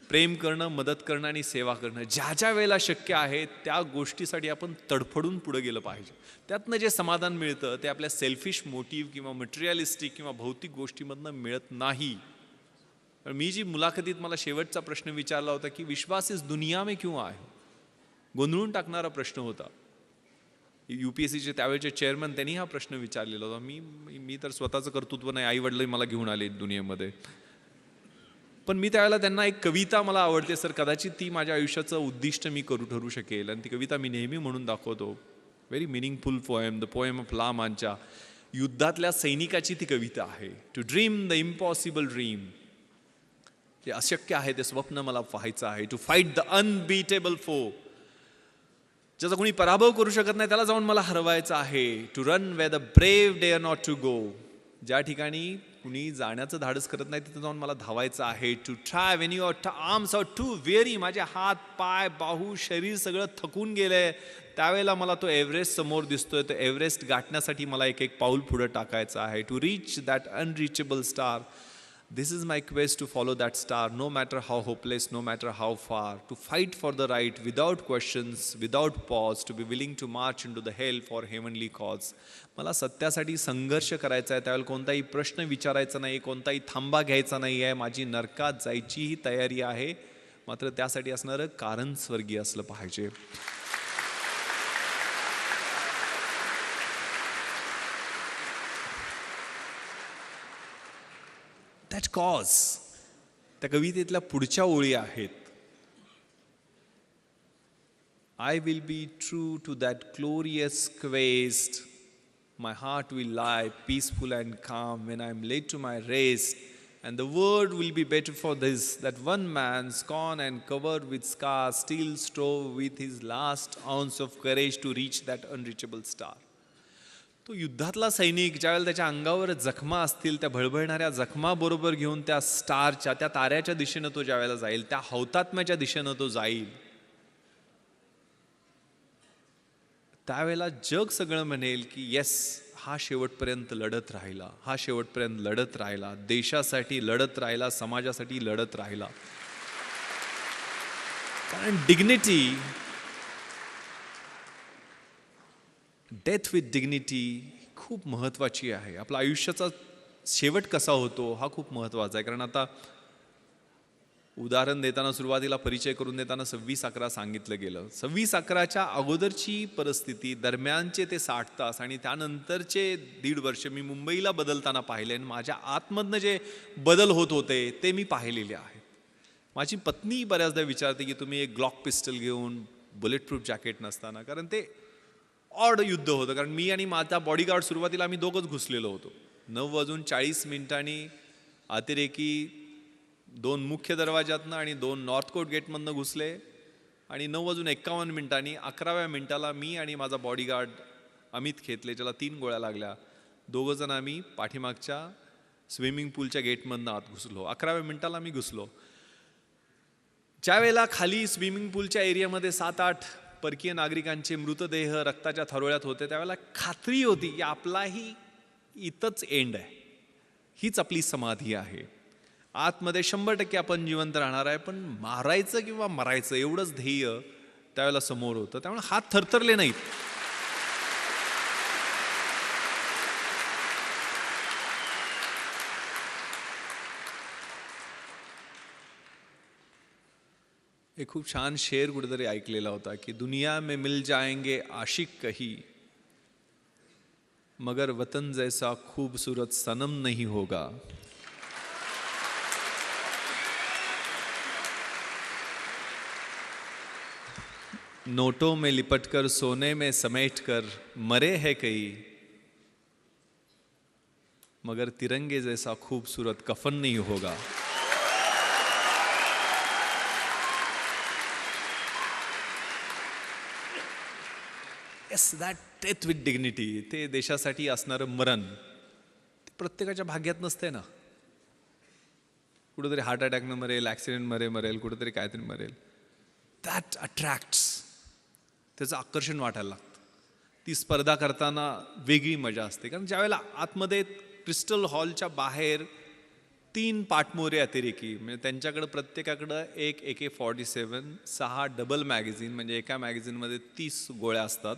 प्रेम करणं, मदत करणं आणि सेवा करणं. ज्या ज्या वेळेला शक्य आहे त्या गोष्टीसाठी आपण तडफडून पुढे गेलं पाहिजे. त्यातनं जे समाधान मिळतं ते आपल्या सेल्फिश मोटिव्ह किंवा मटेरियलिस्टिक किंवा भौतिक गोष्टीमधनं मिळत नाही. मी जी मुलाखतीत मला शेवटचा प्रश्न विचारला होता की विश्वास इस दुनिया में क्यों आए, गोंधळून टाकणारा प्रश्न होता. UPSCचे त्यावेळेचे चेअरमन त्यांनी हा प्रश्न विचारलेला होता. मी तर स्वतःचं कर्तृत्व नाही, आई वडील मला घेऊन आले दुनियेमध्ये. पण मी त्यावेळेला त्यांना एक कविता मला आवडते सर, कदाचित ती माझ्या आयुष्याचं उद्दिष्ट मी ठरू शकेल, आणि ती कविता मी नेहमी म्हणून दाखवतो. Very meaningful poem, the poem of La Mancha. युद्धातल्या सैनिकाची ती कविता आहे. To dream the impossible dream, जे अशक्य आहे ते स्वप्न मला पाहायचं आहे. टू फाईट द अनबीटेबल फो, ज्याचा कोणी पराभव करू शकत नाही त्याला जाऊन मला हरवायचं आहे. To run where the brave dare not to go, ज्या ठिकाणी कुणी जाण्याचं धाडस करत नाही तिथे जाऊन मला धावायचं आहे. To try when your arms are too weary, माझे हात, पाय, बाहू, शरीर सगळं थकून गेलंय, त्यावेळेला मला तो एव्हरेस्ट समोर दिसतोय. तो एव्हरेस्ट गाठण्यासाठी मला एक एक पाऊल पुढे टाकायचं आहे. To reach that unreachable star, this is my quest to follow that star, no matter how hopeless, no matter how far. To fight for the right without questions, without pause, to be willing to march into the hell for heavenly cause. मला सत्यासाठी संघर्ष करायचा आहे, त्यावेळेला कोणताही प्रश्न विचारायचा नाही, कोणताही थांबा घ्यायचा नाही आहे. माझी नरकात जायचीही तयारी आहे, मात्र त्यासाठी असणारं कारण स्वर्गीय असलं पाहिजे. That cause. त्या कवितेतल्या पुढच्या ओळी आहेत. I will be true to that glorious quest, my heart will lie peaceful and काम when I am late to my rest, and the world will be better for this, that one man स्कॉन and covered with scar steel strove with his last ounce of courage to reach that unreachable star. तो युद्धातला सैनिक ज्यावेळेला त्याच्या अंगावर जखमा असतील, त्या भळभळणाऱ्या जखमाबरोबर घेऊन त्या स्टारच्या, त्या ताऱ्याच्या दिशेनं तो ज्यावेळेला जाईल, त्या हौतात्म्याच्या दिशेनं तो जाईल, त्यावेळेला जग सगळं म्हणेल की येस, हा शेवटपर्यंत लढत राहिला, हा शेवटपर्यंत लढत राहिला, देशासाठी लढत राहिला, समाजासाठी लढत राहिला. कारण डिग्निटी, डेथ विथ डिग्निटी खूप महत्त्वाची आहे. आपला आयुष्याचा शेवट कसा होतो हा खूप महत्त्वाचा आहे. कारण आता उदाहरण देताना सुरुवातीला परिचय करून देताना 26/11 सांगितलं गेलं. 26/11च्या अगोदरची परिस्थिती, दरम्यानचे ते 60 तास आणि त्यानंतरचे 1.5 वर्ष मी मुंबईला बदलताना पाहिले, आणि माझ्या आतमधनं जे बदल होत होते ते मी पाहिलेले आहेत. माझी पत्नी बऱ्याचदा विचारते की तुम्ही एक ग्लॉक पिस्टल घेऊन बुलेट प्रूफ जॅकेट नसताना, कारण ते ऑड युद्ध होतं. कारण मी आणि माझा बॉडीगार्ड सुरुवातीला आम्ही दोघंच घुसलेलो होतो. 9:40 अतिरेकी 2 मुख्य दरवाजातनं आणि 2 नॉर्थ कोट गेटमधनं घुसले आणि 9:51 11व्या मिनिटाला मी आणि माझा बॉडीगार्ड अमित खेतले, ज्याला 3 गोळ्या लागल्या, दोघंजण आम्ही पाठीमागच्या स्विमिंग पूलच्या गेटमधनं आत घुसलो. 11व्या मिनिटाला मी घुसलो. ज्या वेळेला खाली स्विमिंग पूलच्या एरियामध्ये 7-8 परकीय नागरिकांचे मृतदेह रक्ताच्या थारोळ्यात होते, त्यावेळेला खात्री होती की आपलाही इथंच एंड आहे, हीच आपली समाधी आहे. आतमध्ये 100% आपण जिवंत राहणार आहे, पण मारायचं किंवा मरायचं एवढंच ध्येय त्यावेळेला समोर होतं. त्यामुळे हात थरथरले नाहीत. एक खूप छान शेर कुठेतरी ऐकलेला होता की दुनिया में मिल जाएंगे आशिक कही, मगर वतन जैसा खूबसूरत सनम नहीं होगा. नोटों में लिपटकर सोने में समेटकर मरे हैं कई, मगर तिरंगे जैसा खूबसूरत कफन नहीं होगा. Yes, that death with dignity, ते देशासाठी असणारं मरण ते प्रत्येकाच्या भाग्यात नसते ना. कुठेतरी हार्ट अटॅकनं मरेल, ॲक्सिडेंट मरेल, कुठेतरी काहीतरी मरेल. दॅट अट्रॅक्ट्स, त्याचं आकर्षण वाटायला लागतं. ती स्पर्धा करताना वेगळी मजा असते. कारण ज्यावेळेला आतमध्ये क्रिस्टल हॉलच्या बाहेर 3 पाठमोरे अतिरेकी, म्हणजे त्यांच्याकडं प्रत्येकाकडं एक AK-47, 6 डबल मॅगझिन, म्हणजे एका मॅगझिनमध्ये 30 गोळ्या असतात,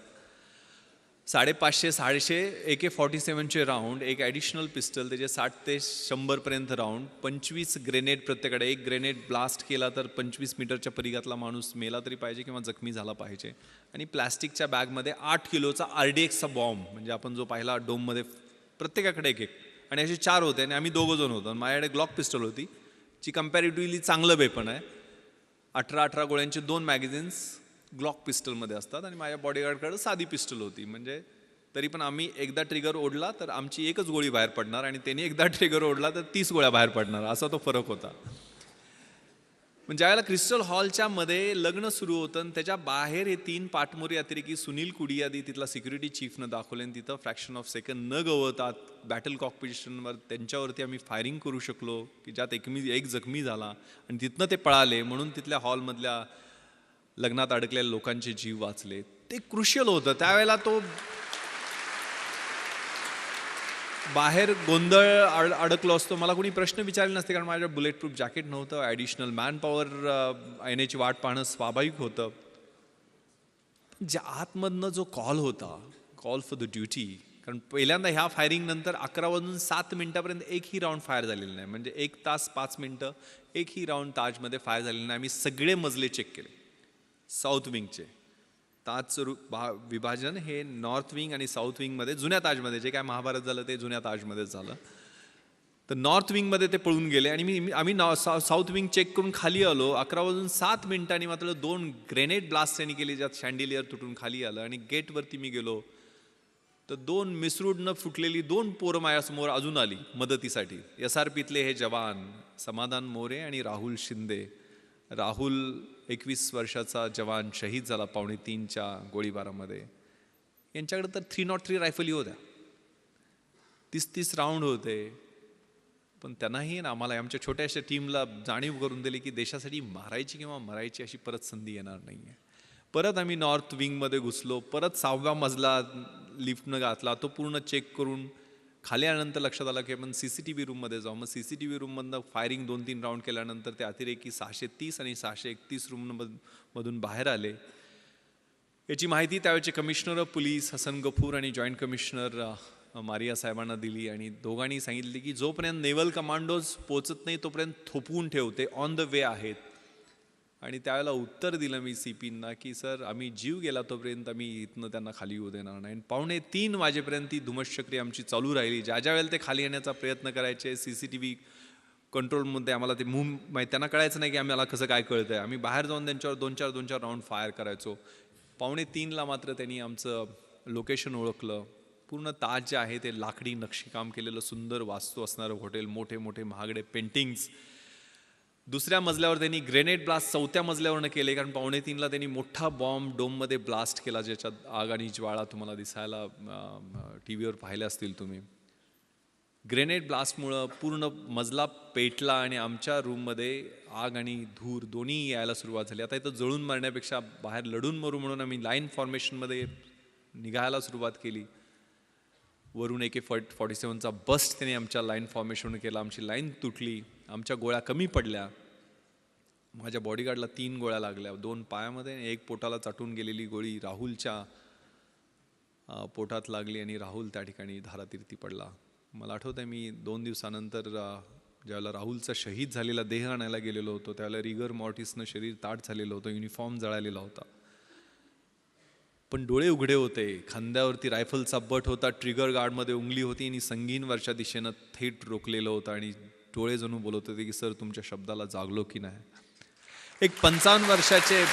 550-650 AK-47चे राऊंड, एक ॲडिशनल पिस्टल, त्याचे 60 ते 100 राऊंड, 25 ग्रेनेड प्रत्येकाकडे. एक ग्रेनेड ब्लास्ट केला तर 25 मीटरच्या परिघातला माणूस मेला तरी पाहिजे किंवा जखमी झाला पाहिजे. आणि प्लॅस्टिकच्या बॅगमध्ये 8 किलोचा RDXचा बॉम्ब, म्हणजे आपण जो पाहिला डोममध्ये, प्रत्येकाकडे एक. आणि असे 4 होते आणि आम्ही 2 जण होतो. माझ्याकडे ग्लॉक पिस्टल होती, जी कम्पॅरेटिव्हली चांगलं वेपन आहे. 18 गोळ्यांचे 2 मॅगझिन्स ग्लॉक पिस्टलमध्ये असतात आणि माझ्या बॉडीगार्डकडे साधी पिस्टल होती. म्हणजे तरी पण आम्ही एकदा ट्रिगर ओढला तर आमची एकच गोळी बाहेर पडणार आणि त्यांनी एकदा ट्रिगर ओढला तर 30 गोळ्या बाहेर पडणार, असा तो फरक होता. पण ज्यावेळेला क्रिस्टल हॉलच्या मध्ये लग्न सुरू होतं आणि त्याच्या बाहेर हे 3 पाठमोरी अतिरेकी सुनील कुडियादी, तिथला सिक्युरिटी चीफनं दाखवले आणि तिथं फ्रॅक्शन ऑफ सेकंड न गवतात बॅटल कॉकपिटिशनवर त्यांच्यावरती आम्ही फायरिंग करू शकलो, की ज्यात एक जखमी झाला आणि तिथनं ते पळाले, म्हणून तिथल्या हॉलमधल्या लग्नात अडकलेल्या लोकांचे जीव वाचले. ते क्रुशियल होतं. त्यावेळेला तो बाहेर गोंधळ अडकलो असतो, मला कोणी प्रश्न विचारले नसते, कारण माझ्या बुलेट प्रूफ जॅकेट नव्हतं, ॲडिशनल मॅन पॉवर येण्याची वाट पाहणं स्वाभाविक होतं. ज्या आतमधनं जो कॉल होता, कॉल फॉर द ड्युटी, कारण पहिल्यांदा ह्या फायरिंग नंतर 11:07 एकही राऊंड फायर झालेलं नाही. म्हणजे 1 तास 5 मिनिटं एकही राऊंड ताजमध्ये फायर झालेलं नाही. आम्ही सगळे मजले चेक केले. साऊथ विंगचे ताजचं विभाजन हे नॉर्थ विंग आणि साऊथ विंगमध्ये, जुन्या ताजमध्ये, जे काय महाभारत झालं ते जुन्या ताजमध्येच झालं. तर नॉर्थ विंगमध्ये ते पळून गेले आणि आम्ही साऊथ विंग चेक करून खाली आलो. 11:07 मात्र 2 ग्रेनेड ब्लास्ट त्यांनी केली, ज्यात शँडिलियर तुटून खाली आलं. आणि गेटवरती मी गेलो तर 2 मिसरूडनं फुटलेली 2 पोरं माझ्यासमोर अजून आली मदतीसाठी. SRPतले हे जवान समाधान मोरे आणि राहुल शिंदे. राहुल 21 वर्षाचा जवान शहीद झाला 2:45च्या गोळीबारामध्ये. यांच्याकडे तर 303 रायफली होत्या, 30-30 राऊंड होते. पण त्यांनाही ना आम्हाला, आमच्या छोट्याशा टीमला जाणीव करून दिली की देशासाठी मारायची किंवा मरायची अशी परत संधी येणार नाही आहे. परत आम्ही नॉर्थ विंगमध्ये घुसलो. परत 6व्या मजला लिफ्टनं घातला. तो पूर्ण चेक करून खाली आल्यानंतर लक्षात आलं की आपण CCTV रूममध्ये जाऊ. मग CCTV रूममधनं फायरिंग 2-3 राऊंड केल्यानंतर ते अतिरेकी 630 आणि 631 रूममधून बाहेर आले. याची माहिती त्यावेळेचे commissioner of police Hasan Ghafoor आणि जॉईंट कमिशनर मारिया साहेबांना दिली. आणि दोघांनी सांगितले की जोपर्यंत नेव्हल कमांडोज पोचत नाही तोपर्यंत थोपवून ठेवते, ऑन द वे आहेत. आणि त्यावेळेला उत्तर दिलं मी CPंना की सर, आम्ही जीव गेला तोपर्यंत आम्ही इथनं त्यांना खाली येऊ देणार नाही. 2:45 वाजेपर्यंत ती धुमश्चक्री आमची चालू राहिली. ज्या ज्या वेळेला ते खाली येण्याचा प्रयत्न करायचे, CCTV कंट्रोलमध्ये आम्हाला ते त्यांना कळायचं नाही की आम्हाला कसं काय कळतंय. आम्ही बाहेर जाऊन त्यांच्यावर दोन चार राऊंड फायर करायचो. 2:45ला मात्र त्यांनी आमचं लोकेशन ओळखलं. पूर्ण ताज जे आहे ते लाकडी नक्षीकाम केलेलं सुंदर वास्तू असणारं हॉटेल, मोठे मोठे महागडे पेंटिंग्स. दुसऱ्या मजल्यावर त्यांनी ग्रेनेड ब्लास्ट 4थ्या मजल्यावरनं केले, कारण 2:45ला त्यांनी मोठा बॉम्ब डोममध्ये ब्लास्ट केला, ज्याच्यात आग आणि ज्वाळा तुम्हाला दिसायला TV वर पाहिले असतील तुम्ही. ग्रेनेड ब्लास्टमुळं पूर्ण मजला पेटला आणि आमच्या रूममध्ये आग आणि धूर दोन्ही यायला सुरुवात झाली. आता इथं जळून मरण्यापेक्षा बाहेर लढून मरू म्हणून आम्ही लाईन फॉर्मेशनमध्ये निघायला सुरुवात केली. वरून AK-47चा बस्ट त्याने आमच्या लाईन फॉर्मेशन केला. आमची लाईन तुटली, आमच्या गोळ्या कमी पडल्या. माझ्या बॉडीगार्डला 3 गोळ्या लागल्या, 2 पायामध्ये आणि 1 पोटाला चाटून गेलेली गोळी राहुलच्या पोटात लागली आणि राहुल त्या ठिकाणी धारातीर्थी पडला. मला आठवतंय मी 2 दिवसानंतर ज्यावेळेला राहुलचा शहीद झालेला देह आणायला गेलेलो होतो, त्यावेळेला रिगर मॉर्टिसनं शरीर ताट झालेलं होतं, युनिफॉर्म जळालेला होता, पण डोळे उघडे होते. खांद्यावरती रायफलचा बट होता, ट्रिगर गार्डमध्ये उंगली होती आणि संगीन वरच्या दिशेनं थेट रोखलेलं होतं आणि डोळे जणू बोलत होते की सर तुमच्या शब्दाला जागलो की नाही. एक 55 वर्षाचे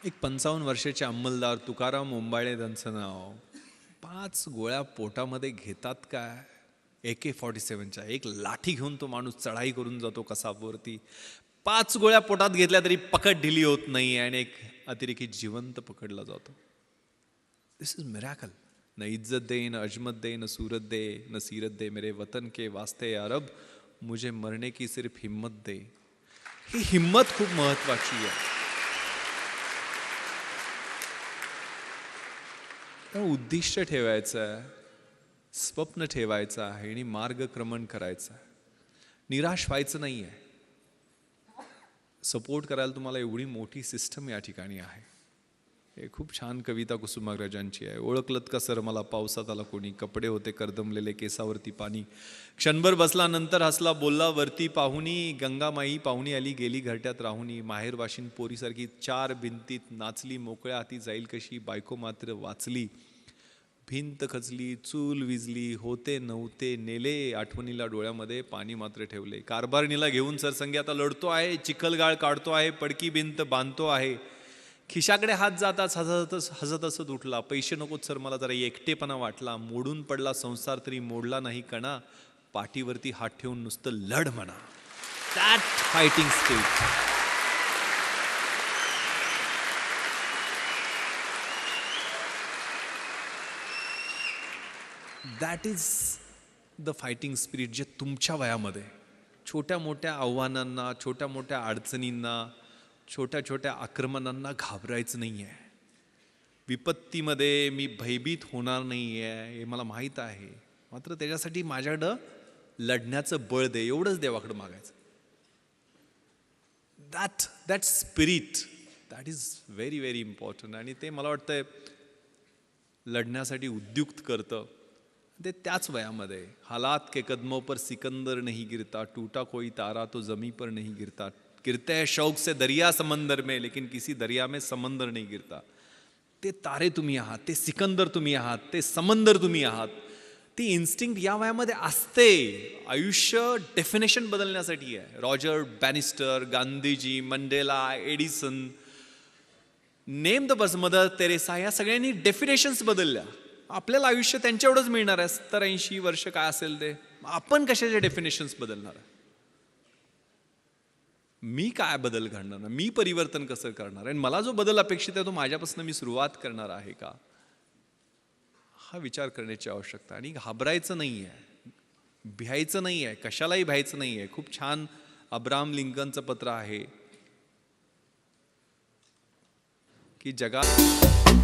एक 55 वर्षाचे अंमलदार तुकाराम ओंबाळे त्यांचं नाव, 5 गोळ्या पोटामध्ये घेतात काय AK-47च्या. एक लाठी घेऊन तो माणूस चढाई करून जातो कसाबवरती. 5 गोळ्या पोटात घेतल्या तरी पकड ढिली होत नाही आणि एक अतिरेकी जिवंत पकडला जातो. दिस इज मिरॅकल. न इज्जत दे, न अजमत दे, न सूरत दे, न सीरत दे, मेरे वतन के वास्ते अरब, मुझे मरने की सिर्फ हिम्मत दे. ही हिम्मत खूप महत्वाची आहे. उद्दिष्ट ठेवायचं आहे, स्वप्न ठेवायचं आहे आणि मार्गक्रमण करायचं आहे. निराश व्हायचं नाही आहे. सपोर्ट करायला तुम्हाला एवढी मोठी सिस्टम या ठिकाणी आहे. हे खूप छान कविता कुसुमाग्रजांची आहे. ओळखलत का सर मला पावसात आला कोणी, कपडे होते करदमलेले केसावरती पाणी, क्षणभर बसला नंतर हसला बोलला वरती पाहुणी, गंगामाई पाहुणी आली गेली घरट्यात राहुनी, माहेर वाशिन पोरीसारखी 4 भिंतीत नाचली, मोकळ्या हाती जाईल कशी, बायको मात्र वाचली, भिंत खचली, चूल विजली, होते नव्हते नेले, आठवणीला डोळ्यामध्ये पाणी मात्र ठेवले, कारभारणीला घेऊन सरसंगी आता लढतो आहे, चिखलगाळ काढतो आहे, पडकी भिंत बांधतो आहे, खिशाकडे हात जाताच हसत हसत उठला, पैसे नकोत सर मला जरा एकटेपणा वाटला, मोडून पडला संसार तरी मोडला नाही कणा, पाठीवरती हात ठेवून नुसतं लढ म्हणा. That fighting spirit. That is the fighting spirit जे तुमच्या वयामध्ये छोट्या मोठ्या आव्हानांना, छोट्या मोठ्या अडचणींना, छोट्या छोट्या आक्रमणांना घाबरायचं नाही आहे. विपत्तीमध्ये मी भयभीत होणार नाही आहे हे मला माहीत आहे, मात्र त्याच्यासाठी माझ्याकडं लढण्याचं बळ दे, एवढंच देवाकडं मागायचं. That spirit that is very very important आणि ते मला वाटतंय लढण्यासाठी उद्युक्त करतं. ते त्याच वयामध्ये हालात के कदमों पर सिकंदर नहीं गिरता, टूटा कोई तारा तो जमी पर नहीं गिरता, गिरते हैं शौक से दरिया समंदर में लेकिन किसी दरिया में समंदर नहीं गिरता. ते तारे तुम्ही आहात, ते सिकंदर तुम्ही आहात, ते समंदर तुम्ही आहात. ती इन्स्टिंक्ट या वयामध्ये असते. आयुष्य डेफिनेशन बदलण्यासाठी आहे. Roger Bannister, Gandhiji, Mandela, Edison, name the person, Mother Teresa, या सगळ्यांनी डेफिनेशन्स बदलल्या. आपल्याला आयुष्य त्यांच्या एवढंच मिळणार आहे, 70-80 वर्ष काय असेल ते. आपण कशाचे डेफिनेशन्स बदलणार आहे? मी काय बदल घडणार, मी परिवर्तन कसं करणार, आणि मला जो बदल अपेक्षित आहे तो माझ्यापासून मी सुरुवात करणार आहे का, हा विचार करण्याची आवश्यकता. आणि घाबरायचं नाही आहे, भ्यायचं नाही आहे, कशालाही भ्यायचं नाही आहे. खूप छान अब्राहम लिंकनचं पत्र आहे की जगात